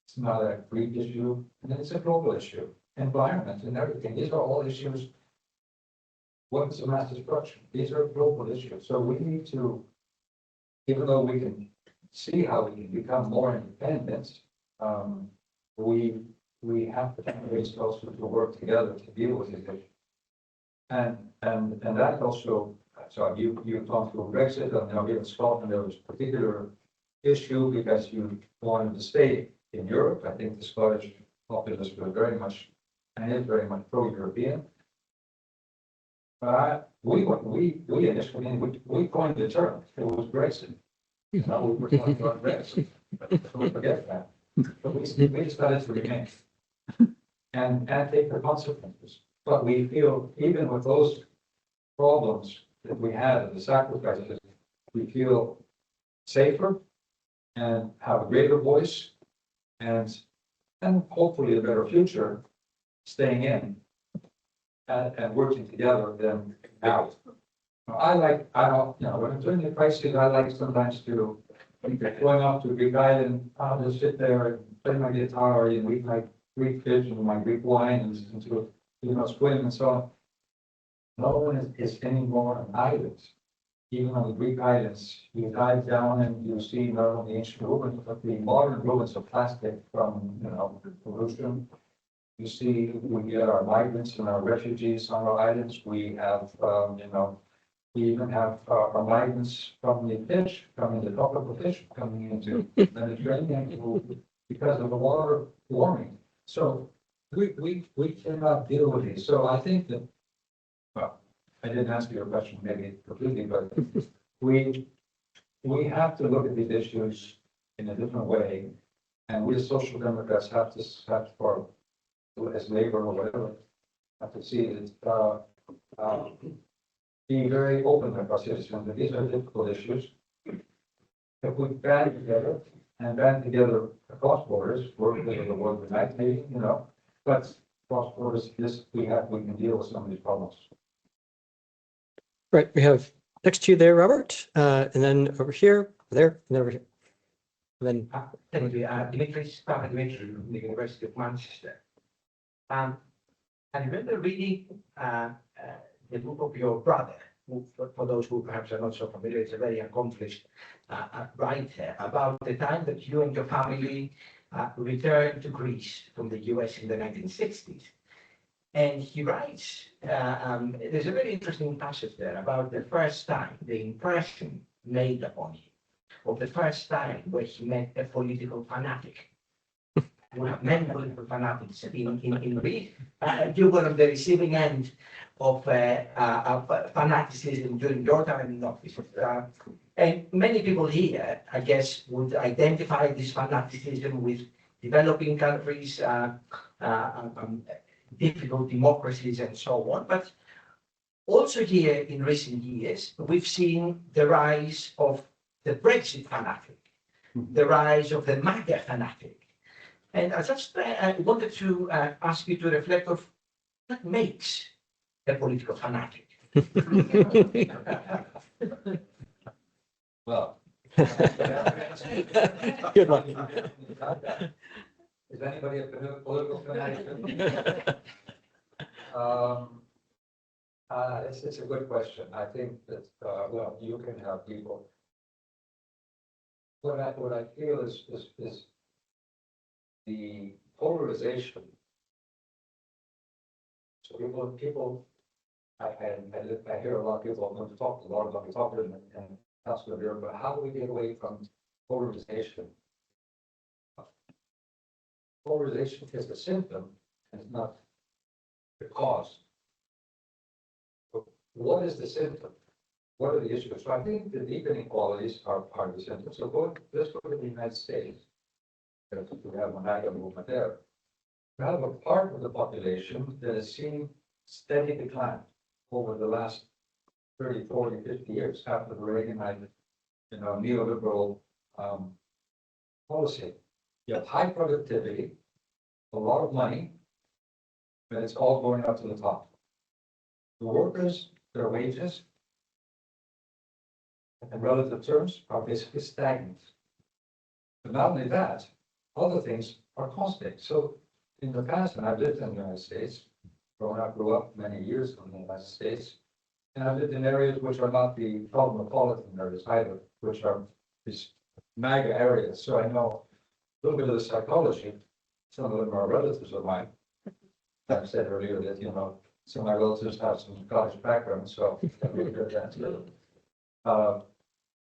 it's not a Greek issue, and it's a global issue. Environment and everything, these are all issues. Weapons of mass destruction, these are global issues. So we need to even though we can see how we can become more independent, we have to find ways also to work together to deal with it. And that also, so you've gone through Brexit, and now here in Scotland, there was a particular issue because you wanted to stay in Europe. I think the Scottish populace were very much, and is very much pro-European. But we initially, we coined the term, it was Brexit. Now we were talking about Brexit, but don't forget that. But we decided to remain and take the consequences. But we feel, even with those problems that we had, the sacrifices, we feel safer and have a greater voice and hopefully a better future staying in and working together than out. I don't, when I'm doing the crisis, I like sometimes to, going off to a Greek island, I'll just sit there and play my guitar and eat my Greek fish and my Greek wine and listen to, swim and so on. No one is anymore on islands. Even on the Greek islands, you dive down and you see not only ancient ruins, but the modern ruins of plastic from, pollution. You see, we get our migrants and our refugees on our islands. We have, we even have our migrants from the fish, the tropical fish coming into the Mediterranean because of the water warming. So we cannot deal with these. So I think that, well, I didn't answer your question maybe completely, but we have to look at these issues in a different way. And we as social democrats have to, or as labor or whatever, have to see that be very open with our citizens, that these are difficult issues. If we band together across borders, work with the world unite, maybe, but across borders, we can deal with some of these problems. Right, we have next to you there, Robert, and then over here, there, and then over here. And then, Thank you. Papandreou from the University of Manchester. I remember reading the book of your brother, who, for those who perhaps are not so familiar, it's a very accomplished writer, about the time that you and your family returned to Greece from the US in the 1960s. And he writes, there's a very interesting passage there about the first time, the impression made upon him, of the first time where he met a political fanatic. We have many political fanatics in Greece. You were on the receiving end of fanaticism during your time in office. And many people here, I guess, would identify this fanaticism with developing countries, difficult democracies and so on. But also here in recent years, we've seen the rise of the Brexit fanatic, the rise of the MAGA fanatic. And I just wanted to ask you to reflect on what makes a political fanatic. Well. good luck. Is anybody a political fanatic? It's a good question. I think that, well, you can have people. What I feel is the polarization. So people, I hear a lot of people, I'm going to talk a lot about talking and elsewhere here, but how do we get away from polarization? Polarization is a symptom and it's not the cause. But what is the symptom? What are the issues? So I think the deep inequalities are part of the symptom. So let's go to the United States. We have a MAGA movement there. We have a part of the population that has seen steady decline over the last 30, 40, 50 years after the Reaganite, neoliberal policy. You have high productivity, a lot of money, but it's all going up to the top. The workers, their wages, in relative terms, are basically stagnant. But not only that, other things are costing. So in the past, and I've lived in the United States, grew up many years in the United States, and I've lived in areas which are not the cosmopolitan areas either, which are these MAGA areas, so I know a little bit of the psychology. Some of them are relatives of mine. I said earlier that, some of my relatives have some college background, so I'm really good at that too.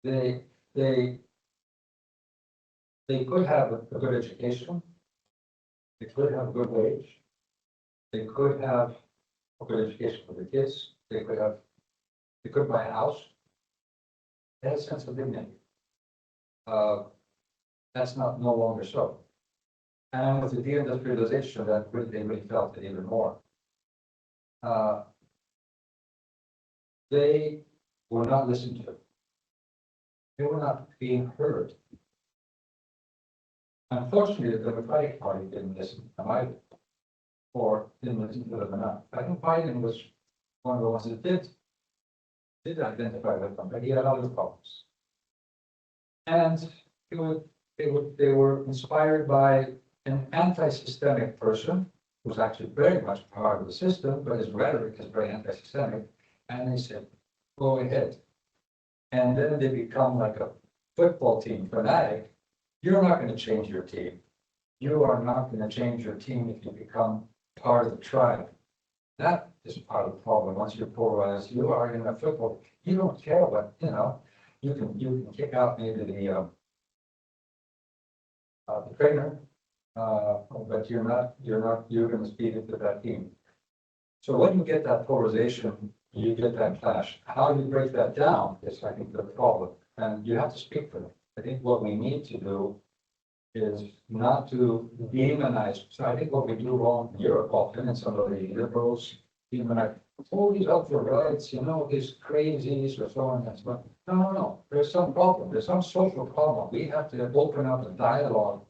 They, they, they could have a good education. They could have a good wage. They could have a good education for their kids. They could buy a house. They have a sense of dignity. That's not no longer so. And with the deindustrialization, they really felt it even more. They were not listened to. They were not being heard. Unfortunately, the Democratic Party didn't listen to them either, or didn't listen to them enough. I think Biden was one of the ones that did identify with them, but he had other problems. And they were inspired by an anti-systemic person who's actually very much part of the system, but his rhetoric is very anti-systemic. And they said, go ahead. And then they become like a football team fanatic. You're not going to change your team. You are not going to change your team if you become part of the tribe. That is part of the problem. Once you're polarized, you are in a football. You don't care what, you can kick out maybe the trainer, but you're going to speak it to that team. So when you get that polarization, you get that clash. How you break that down is, I think, the problem. And you have to speak for them. I think what we need to do is not to demonize. So I think what we do wrong in Europe often, and some of the liberals demonize, oh, these ultra rights, these crazies or so on and so on. No. There's some problem. There's some social problem. We have to open up a dialogue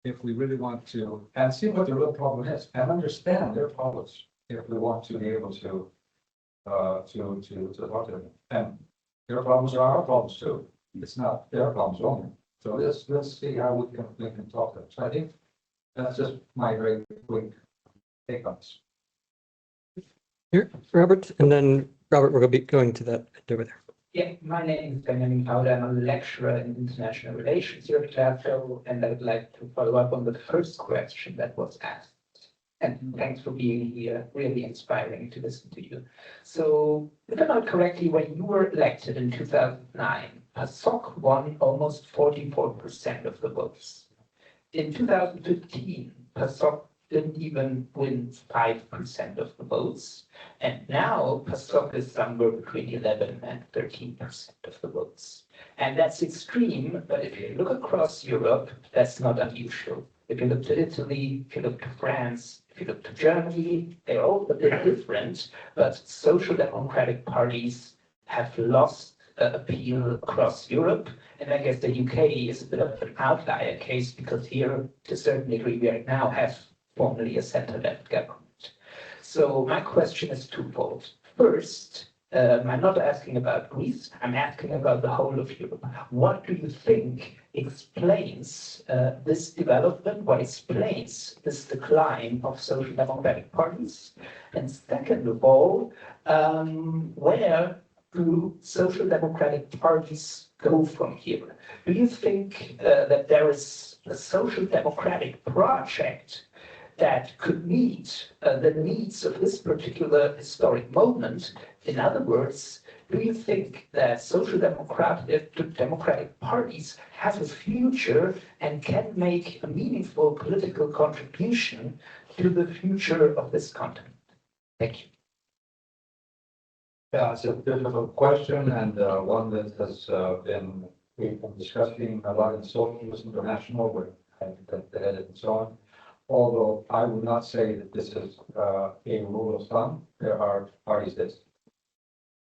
if we really want to, and see what the real problem is, and understand their problems if we want to be able to talk to them. And their problems are our problems too. It's not their problems only. So let's see how we can talk to them. So I think that's just my very quick take on this. Here, Robert, and then Robert, we're going to be going to that over there. Yeah, my name is Benjamin Kauder. I'm a lecturer in international relations here at Glasgow, and I would like to follow up on the first question that was asked. And thanks for being here. Really inspiring to listen to you. So, if I'm not correctly, when you were elected in 2009, PASOK won almost 44% of the votes. In 2015, PASOK didn't even win 5% of the votes. And now PASOK is somewhere between 11 and 13% of the votes. And that's extreme, but if you look across Europe, that's not unusual. If you look to Italy, if you look to France, if you look to Germany, they're all a bit different, but social democratic parties have lost appeal across Europe. And I guess the UK is a bit of an outlier case because here, to a certain degree, we now have formally a center-left government. So my question is twofold. First, I'm not asking about Greece, I'm asking about the whole of Europe. What do you think explains this development? What explains this decline of social democratic parties? And second of all, where do social democratic parties go from here? Do you think that there is a social democratic project that could meet the needs of this particular historic moment? In other words, do you think that social democratic parties have a future and can make a meaningful political contribution to the future of this continent? Thank you. Yeah, it's a difficult question, and one that has we've been discussing a lot in Socialist International with the head and so on. Although I would not say that this is a rule of thumb. There are parties that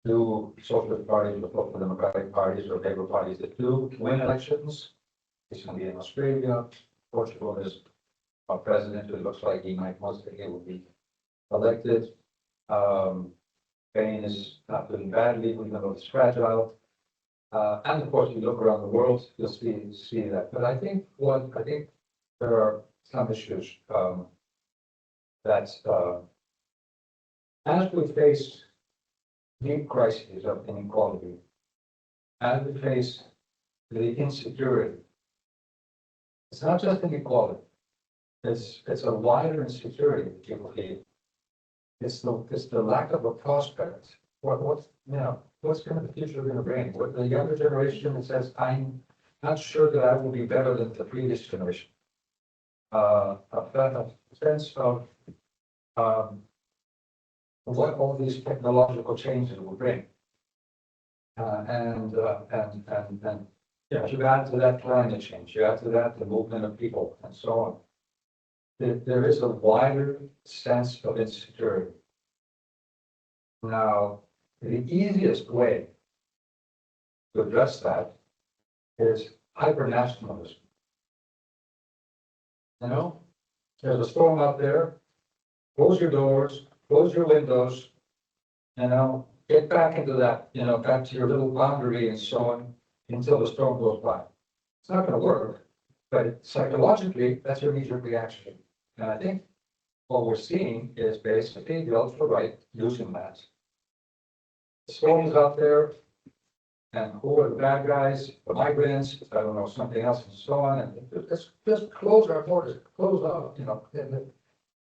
do, socialist parties or social democratic parties or labor parties that do win elections. Recently in Australia, Portugal is a president who looks like he might most likely will be elected. Spain is not doing badly, even though it's fragile. And of course, you look around the world, you'll see that. But I think there are some issues that as we face deep crises of inequality, as we face the insecurity. It's not just inequality. It's a wider insecurity that people feel. It's the lack of a prospect. What's going to the future going to bring? What the younger generation that says, I'm not sure that I will be better than the previous generation. A sense of what all these technological changes will bring. And you add to that climate change, you add to that the movement of people and so on. There is a wider sense of insecurity. Now, the easiest way to address that is hyper-nationalism. You know, there's a storm out there, close your doors, close your windows, you know, get back into that, you know, back to your little boundary and so on until the storm goes by. It's not going to work, but psychologically, that's your knee-jerk reaction. And I think what we're seeing is basically the ultra-right using that. The storm is out there, and who are the bad guys, the migrants, I don't know, something else and so on, and let's just close our borders, close out, you know, and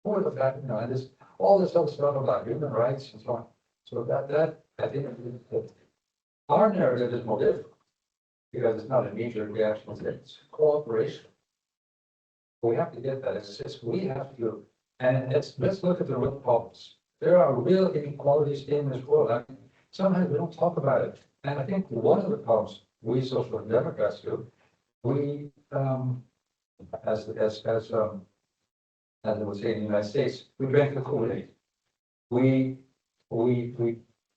who are the bad, you know, and this, all this other stuff about human rights and so on. So that I think that our narrative is more difficult because it's not a knee-jerk reaction, it's cooperation. We have to get that. It's just we have to, and let's look at the real problems. There are real inequalities in this world. I mean, sometimes we don't talk about it. And I think one of the problems we social democrats do, we as I would say in the United States, we drank the Kool-Aid. We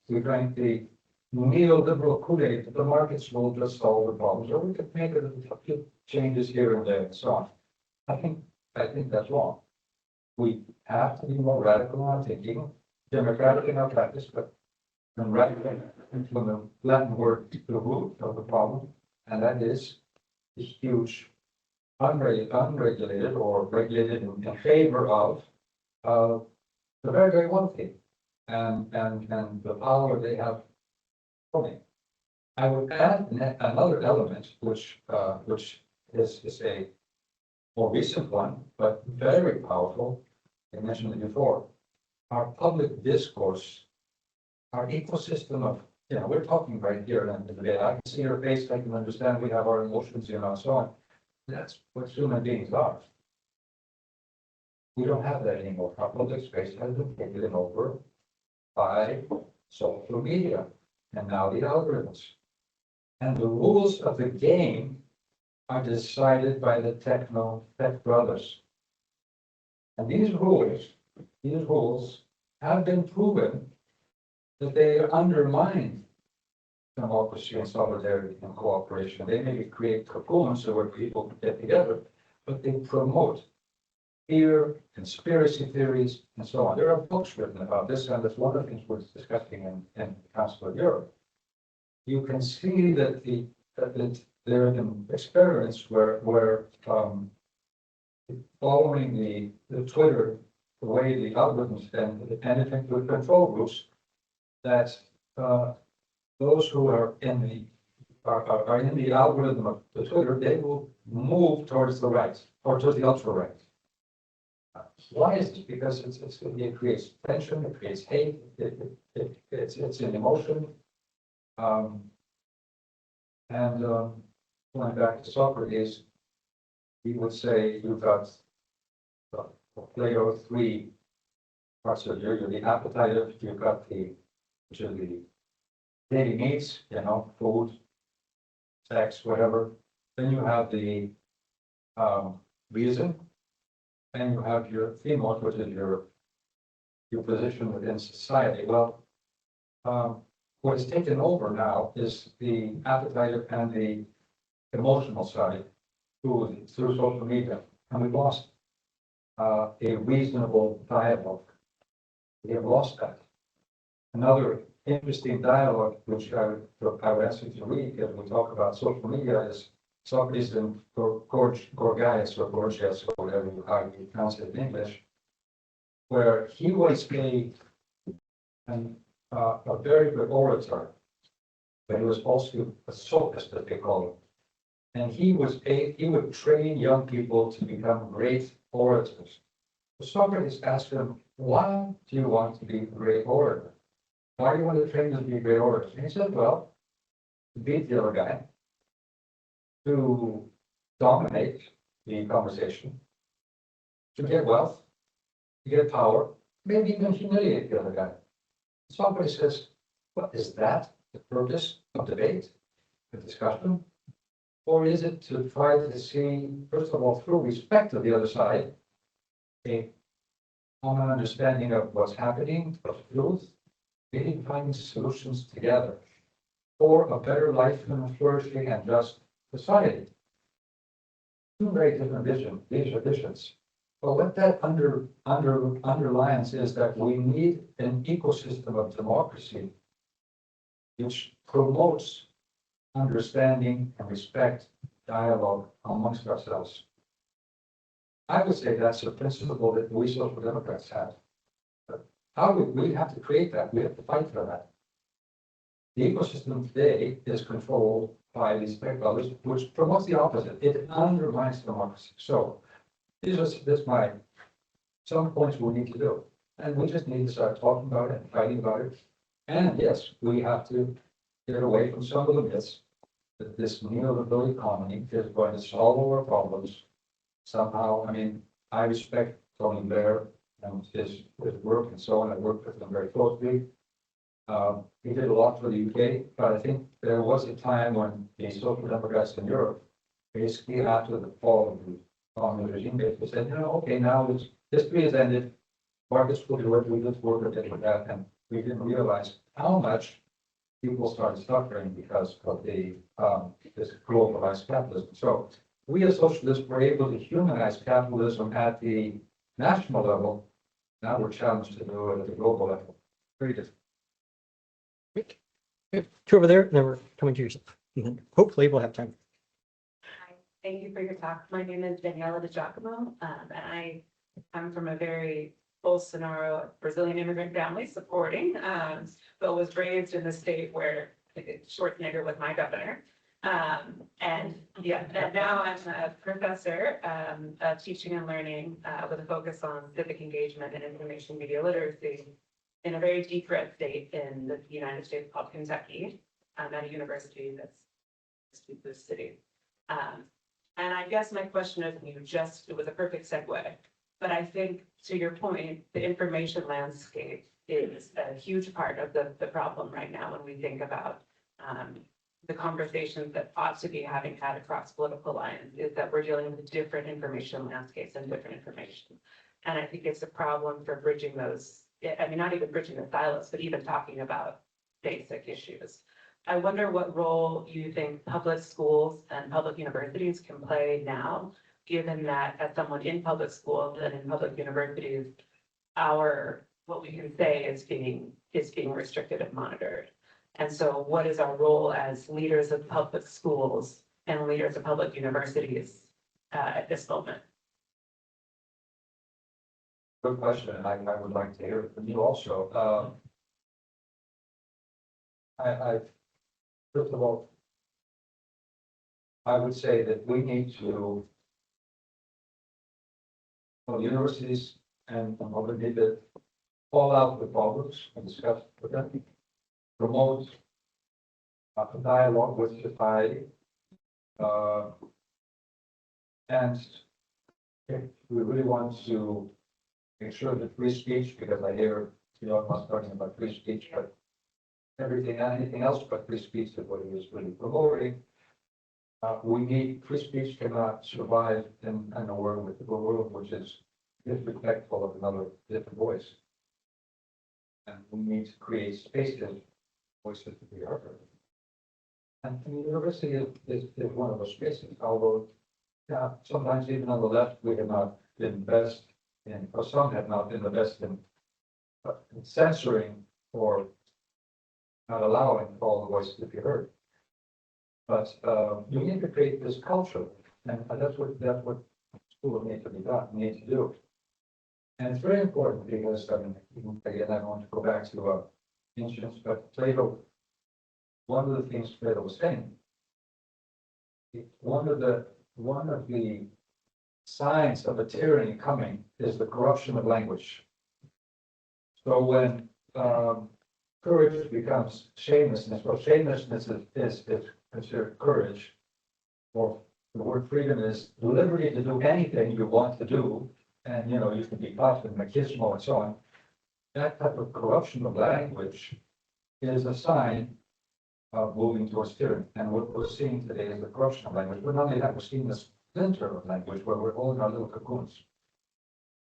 drank the neoliberal Kool-Aid that the markets will just solve the problems, or we could make a few changes here and there and so on. I think that's wrong. We have to be more radical in our thinking, democratic in our practice, but radical from the Latin word, the root of the problem, and that is the huge unregulated or regulated in favor of the very, very wealthy and the power they have owning. I would add another element, which is a more recent one, but very powerful. I mentioned it before. Our public discourse, our ecosystem of, you know, we're talking right here and today. I can see your face, I can understand we have our emotions, you know, and so on. That's what human beings are. We don't have that anymore. Our public space has been taken over by social media and now the algorithms. And the rules of the game are decided by the tech brothers. And these rules have been proven that they undermine democracy and solidarity and cooperation. They maybe create cocoons where people get together, but they promote fear, conspiracy theories, and so on. There are books written about this, and that's one of the things we're discussing in the Council of Europe. You can see that there have been experiments where following the Twitter, the way the algorithms and anything with control groups, that those who are in the algorithm of the Twitter, they will move towards the right or towards the ultra right. Why is this? Because it creates tension, it creates hate, it's an emotion. Going back to Socrates, he would say you've got Plato 3 parts of you're the appetitive, you've got which are the daily needs, you know, food, sex, whatever. Then you have the reason, and you have your themos, which is your position within society. Well, what is taken over now is the appetitive and the emotional side through social media, and we've lost a reasonable dialogue. We have lost that. Another interesting dialogue, which I would ask you to read as we talk about social media, is Socrates and Gorgias, or Gorgias, or whatever you pronounce it in English, where he was a very good orator, but he was also a sophist, as they call him. And he would train young people to become great orators. So Socrates asked him, why do you want to be a great orator? Why do you want to train them to be great orators? And he said, well, to beat the other guy, to dominate the conversation, to get wealth, to get power, maybe even humiliate the other guy. Somebody says, what is that? The purpose of debate, the discussion? Or is it to try to see, first of all, through respect of the other side, a common understanding of what's happening, of truth, maybe finding solutions together for a better life and a flourishing and just society? Two very different visions. But what that underlines is that we need an ecosystem of democracy which promotes understanding and respect, dialogue amongst ourselves. I would say that's a principle that we social democrats have. But how would we have to create that? We have to fight for that. The ecosystem today is controlled by these big brothers, which promotes the opposite. It undermines democracy. So these are some points we need to do. And we just need to start talking about it and fighting about it. And yes, we have to get away from some of the myths that this neoliberal economy is going to solve all our problems somehow. I mean, I respect Tony Blair and his work and so on. I worked with him very closely. He did a lot for the UK, but I think there was a time when the social democrats in Europe, basically after the fall of the communist regime, they said, okay, now history has ended. Markets will do it. We just work a bit with that, and we didn't realize how much people started suffering because of this globalized capitalism. So we as socialists were able to humanize capitalism at the national level. Now we're challenged to do it at the global level. Very different. Great. We have two over there, and then we're coming to yourself. And then hopefully we'll have time. Hi, thank you for your talk. My name is Daniela De Giacomo, and I come from a very Bolsonaro Brazilian immigrant family supporting, but was raised in the state where Schwarzenegger was my governor. And now I'm a professor of teaching and learning with a focus on civic engagement and information media literacy in a very deep red state in the United States called Kentucky, at a university that's the city. And I guess my question is, it was a perfect segue, but I think to your point, the information landscape is a huge part of the problem right now when we think about the conversations that ought to be having had across political lines, is that we're dealing with different information landscapes and different information. And I think it's a problem for bridging those. I mean, not even bridging the silos, but even talking about basic issues. I wonder what role you think public schools and public universities can play now, given that as someone in public schools and in public universities, what we can say is being restricted and monitored. And so what is our role as leaders of public schools and leaders of public universities at this moment? Good question, and I would like to hear it from you also. First of all, I would say that we need to, universities and other need to call out the problems and discuss with them, promote a dialogue with society, and if we really want to make sure that free speech, because I hear us talking about free speech, but anything else but free speech is what he is really promoting. We need free speech cannot survive in a world which is disrespectful of another different voice. And we need to create spaces, voices to be heard. And the university is one of those spaces, although sometimes even on the left, we have not been best in, or some have not been the best in censoring or not allowing all the voices to be heard. But you need to create this culture, and that's what schools need to be done, need to do. And it's very important because, again, I don't want to go back to ancients, but Plato, one of the things Plato was saying one of the signs of a tyranny coming is the corruption of language. So when courage becomes shamelessness, well, shamelessness is considered courage. Or the word freedom is the liberty to do anything you want to do, and you can be puffed and machismo and so on. That type of corruption of language is a sign of moving towards tyranny. And what we're seeing today is the corruption of language. But not only that, we're seeing the splinter of language where we're all in our little cocoons.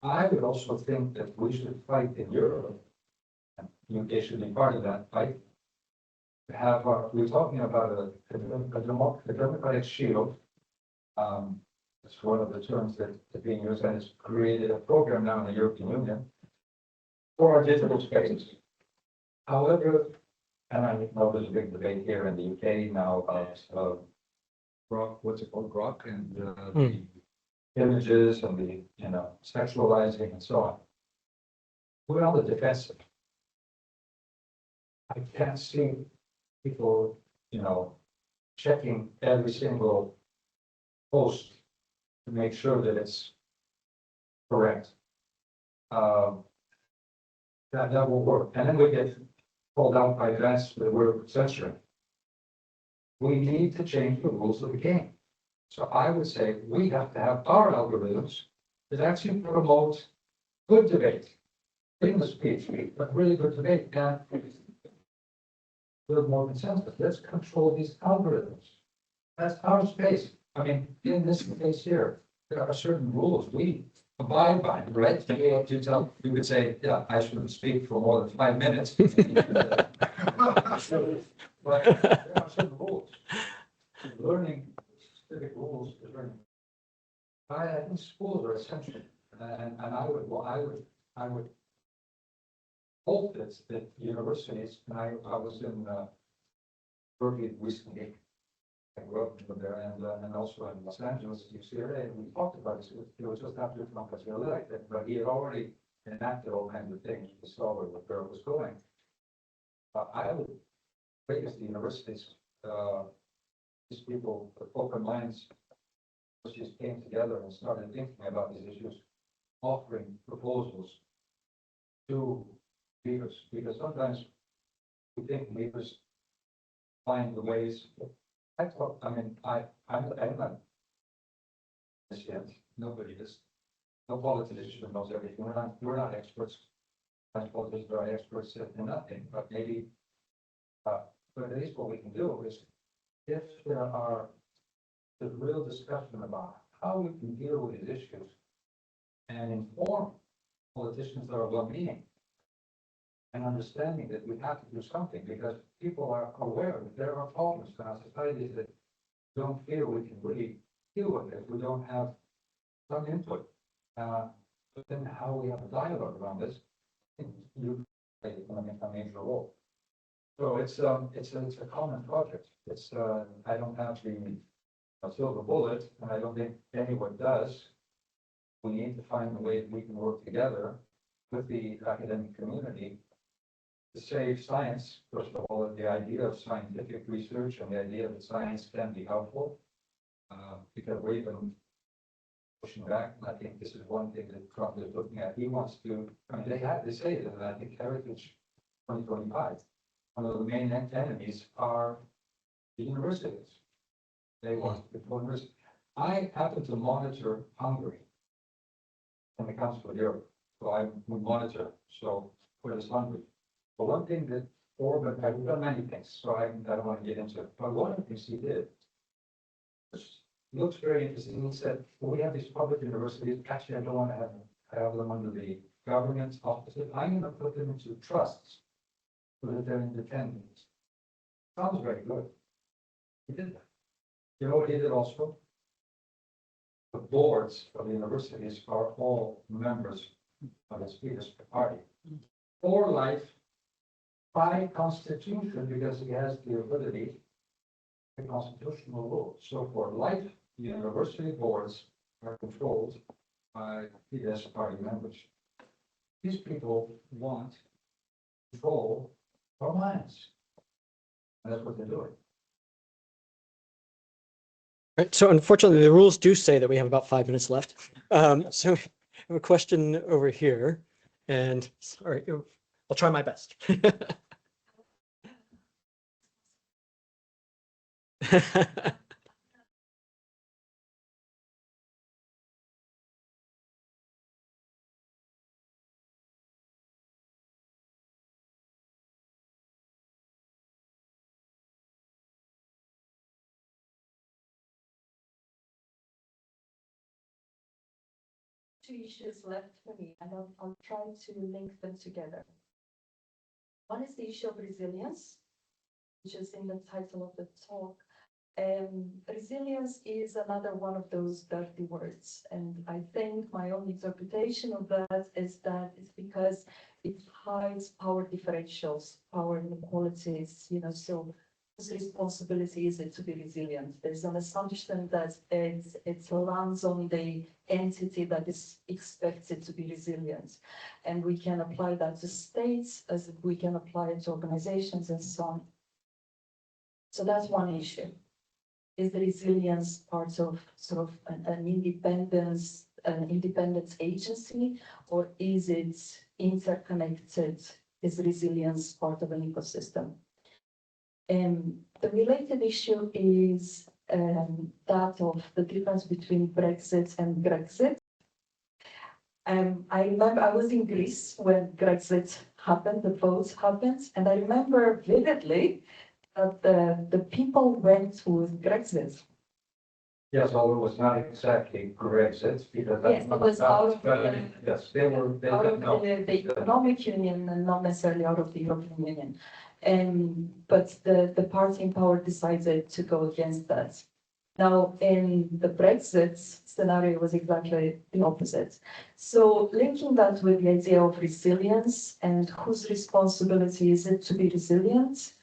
I would also think that we should fight in Europe, and UK should be part of that fight. We're talking about a democratic shield. It's one of the terms that is being used, and it's created a program now in the European Union for our digital space. However, and I know there's a big debate here in the UK now about what's it called, grok, and the images and the sexualizing and so on. We're on the defensive. I can't see people, checking every single post to make sure that it's correct. That will work. And then we get called out by events that we're censoring. We need to change the rules of the game. So I would say we have to have our algorithms that actually promote good debate, freedom of speech, but really good debate, and build more consensus. Let's control these algorithms. That's our space. I mean, in this case here, there are certain rules we abide by, right? You could say, yeah, I shouldn't speak for more than 5 minutes. But there are certain rules. Learning specific rules is learning. I think schools are essential, and I would hope that universities, and I was in Berkeley recently. I grew up there, and also in Los Angeles, UCLA, and we talked about this. It was just after Trump was elected, but he had already enacted all kinds of things. We saw where it was going. I would praise the universities, these people, with open minds, just came together and started thinking about these issues, offering proposals to leaders, because sometimes we think leaders find the ways. I'm not this yet. Nobody is. No politician knows everything. We're not experts. As politicians are experts in nothing, but maybe. But at least what we can do is, if there's real discussion about how we can deal with these issues and inform politicians that are well-meaning and understanding that we have to do something, because people are aware that there are problems in our societies that don't feel we can really deal with it. We don't have some input. But then how we have a dialogue around this, you play a major role. So it's a common project. I don't have the silver bullet, and I don't think anyone does. We need to find a way that we can work together with the academic community to save science. First of all, the idea of scientific research and the idea that science can be helpful, because we've been pushing back. And I think this is one thing that Trump is looking at. He wants to, they say that I think Heritage 2025, one of the main enemies are the universities. They want to control universities. I happen to monitor Hungary when it comes to Europe. So we monitor. So what is Hungary? But one thing that Orban, I've done many things, so I don't want to get into it. But one of the things he did, which looks very interesting, he said, well, we have these public universities. Actually, I don't want to have them under the government's offices. I'm going to put them into trusts so that they're independent. Sounds very good. He did that. You know what he did also? The boards of the universities are all members of his previous party. For life, by constitution, because he has the ability, the constitutional rules. So for life, the university boards are controlled by PS party members. These people want control our minds. And that's what they're doing. Right, so unfortunately, the rules do say that we have about 5 minutes left. So I have a question over here, and sorry, I'll try my best. Two issues left for me, and I'll try to link them together. One is the issue of resilience, which is in the title of the talk. Resilience is another one of those dirty words, and I think my own interpretation of that is that it's because it hides power differentials, power inequalities, so whose responsibility is it to be resilient? There's an assumption that it lands on the entity that is expected to be resilient. And we can apply that to states as we can apply it to organizations and so on. So that's one issue. Is the resilience part of sort of an independent agency, or is it interconnected? Is resilience part of an ecosystem? The related issue is that of the difference between Brexit and Grexit. I remember I was in Greece when Grexit happened, the vote happened, and I remember vividly that the people went with Grexit. Yes, although it was not exactly Brexit, because Yes, it was out of yes, they out of no. the economic union and not necessarily out of the European Union. But the party in power decided to go against that. Now, in the Brexit scenario, it was exactly the opposite. So linking that with the idea of resilience and whose responsibility is it to be resilient,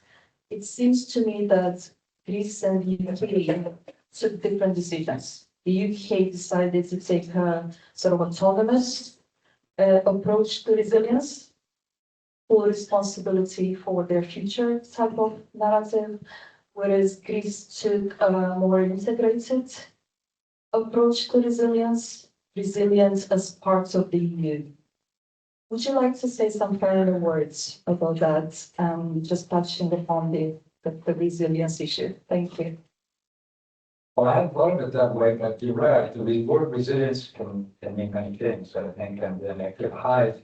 it seems to me that Greece and the UK took different decisions. The UK decided to take a sort of autonomous approach to resilience, full responsibility for their future type of narrative, whereas Greece took a more integrated approach to resilience as part of the EU. Would you like to say some final words about that, just touching upon the resilience issue? Thank you. Well, I hadn't thought of it that way, but you're right. The word resilience can mean many things, I think, and it can hide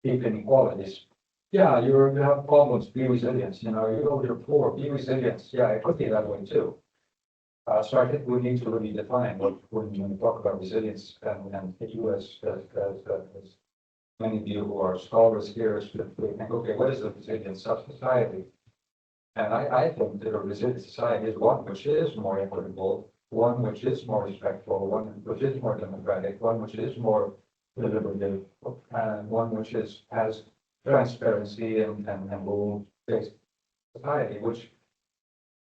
deep inequalities. Yeah, you have problems, be resilient. You're poor, be resilient. Yeah, it could be that way too. So I think we need to really define what when we talk about resilience, and you as many of you who are scholars here should think, okay, what is a resilient society? And I think that a resilient society is one which is more equitable, one which is more respectful, one which is more democratic, one which is more deliberative, and one which has transparency and rule-based society, which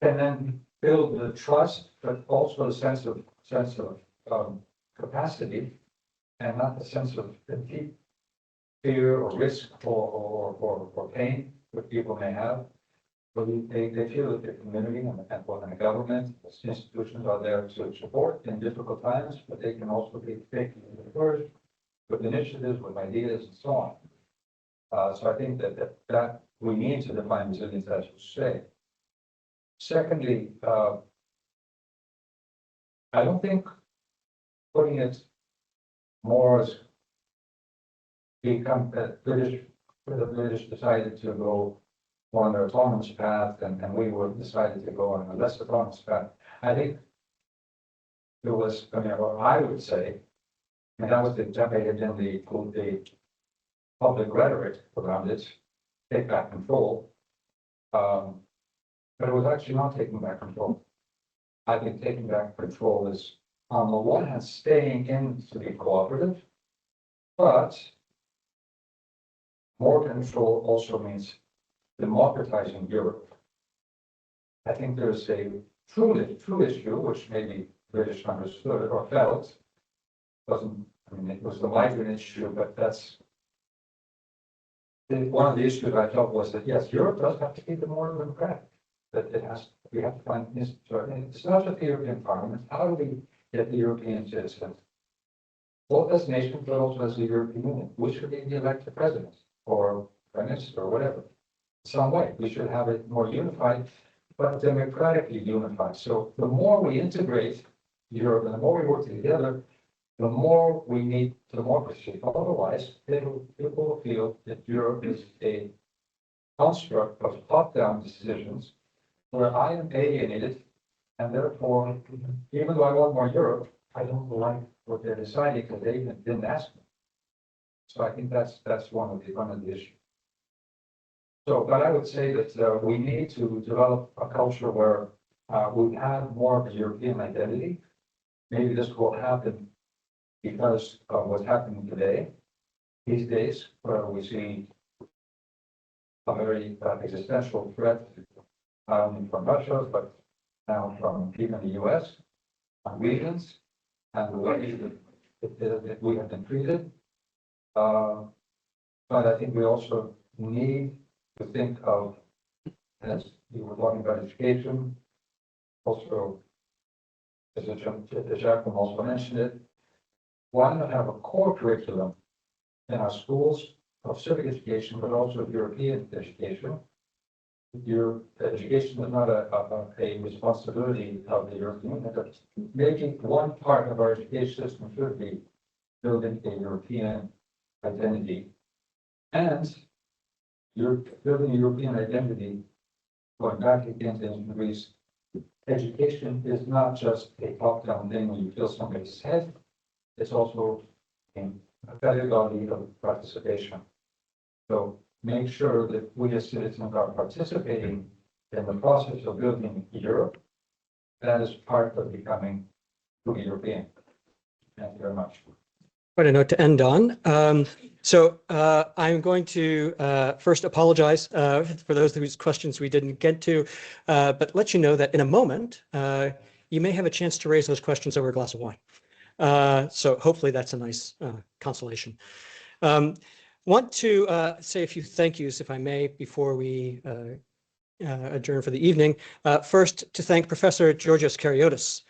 can then build the trust, but also a sense of capacity, and not the sense of deep fear or risk or pain that people may have. But they feel that the community and the government, the institutions are there to support in difficult times, but they can also be taken first with initiatives, with ideas, and so on. So I think that we need to define resilience, as you say. Secondly, I don't think putting it more as the British decided to go on an autonomous path, and we were decided to go on a less autonomous path. I think there was, I would say, and that was generated in the public rhetoric around it, take back control. But it was actually not taking back control. I think taking back control is, on the one hand, staying in to be cooperative, but more control also means democratizing Europe. I think there's a true issue, which maybe British understood or felt, it was the migrant issue, but that's one of the issues I felt was that, yes, Europe does have to be more democratic, that it has We have to find this, it's not just the European Parliament, how do we get the European citizens, both as nations, but also as the European Union? We should be the elected president or prime minister or whatever. Some way, we should have it more unified, but democratically unified. So the more we integrate Europe and the more we work together, the more we need democracy. Otherwise, people will feel that Europe is a construct of top-down decisions where I am alienated, and therefore, even though I want more Europe, I don't like what they're deciding because they didn't ask me. So I think that's one of the issues. So, but I would say that we need to develop a culture where we have more of a European identity. Maybe this will happen because of what's happening today, these days, where we see a very existential threat, not only from Russia, but now from even the US, regions, and the way that we have been treated. But I think we also need to think of, as you were talking about education, also, as Jacqueline also mentioned it, why not have a core curriculum in our schools of civic education, but also of European education? Your education is not a responsibility of the European Union, but making one part of our education system should be building a European identity. And you're building a European identity, going back again to Greece. Education is not just a top-down thing when you fill somebody's head. It's also a pedagogy of participation. So make sure that we as citizens are participating in the process of building Europe. That is part of becoming truly European. Thank you very much. Quite a note to end on. So I'm going to first apologize for those whose questions we didn't get to, but let you know that in a moment, you may have a chance to raise those questions over a glass of wine. So hopefully that's a nice consolation. Want to say a few thank yous, if I may, before we adjourn for the evening. First, to thank Professor Georgios Kariotis.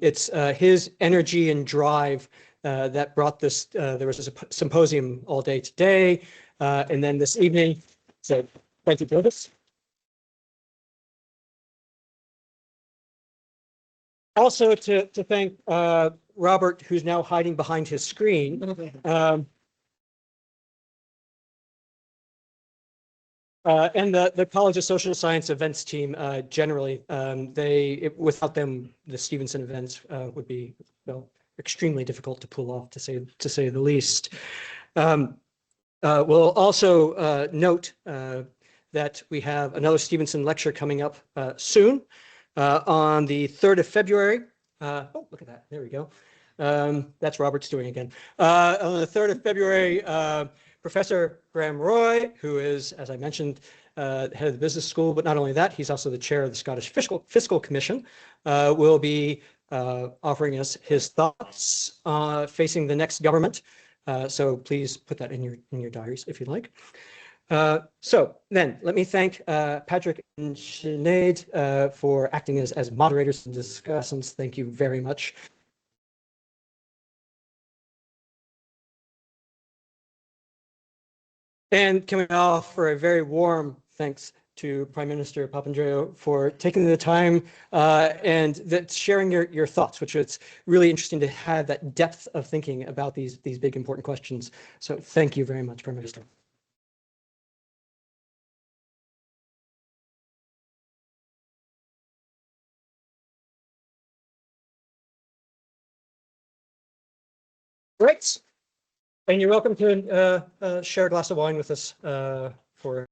It's his energy and drive that brought this. There was a symposium all day today, and then this evening. So thank you, Georgios. Also to thank Robert, who's now hiding behind his screen. And the College of Social Science events team generally, without them, the Stevenson events would be extremely difficult to pull off, to say the least. We'll also note that we have another Stevenson lecture coming up soon on the 3rd of February. Oh, look at that! There we go. That's Robert's doing again. On the 3rd of February. Professor Graham Roy, who is, as I mentioned, head of the business school, but not only that, he's also the chair of the Scottish Fiscal Commission, will be offering us his thoughts facing the next government. So please put that in your diaries if you'd like. So then let me thank Patrick and Sinead for acting as moderators and discussants. Thank you very much. And can we offer a very warm thanks to Prime Minister Papandreou for taking the time and sharing your thoughts, which it's really interesting to have that depth of thinking about these big important questions. So thank you very much, Prime Minister. Great. And you're welcome to share a glass of wine with us for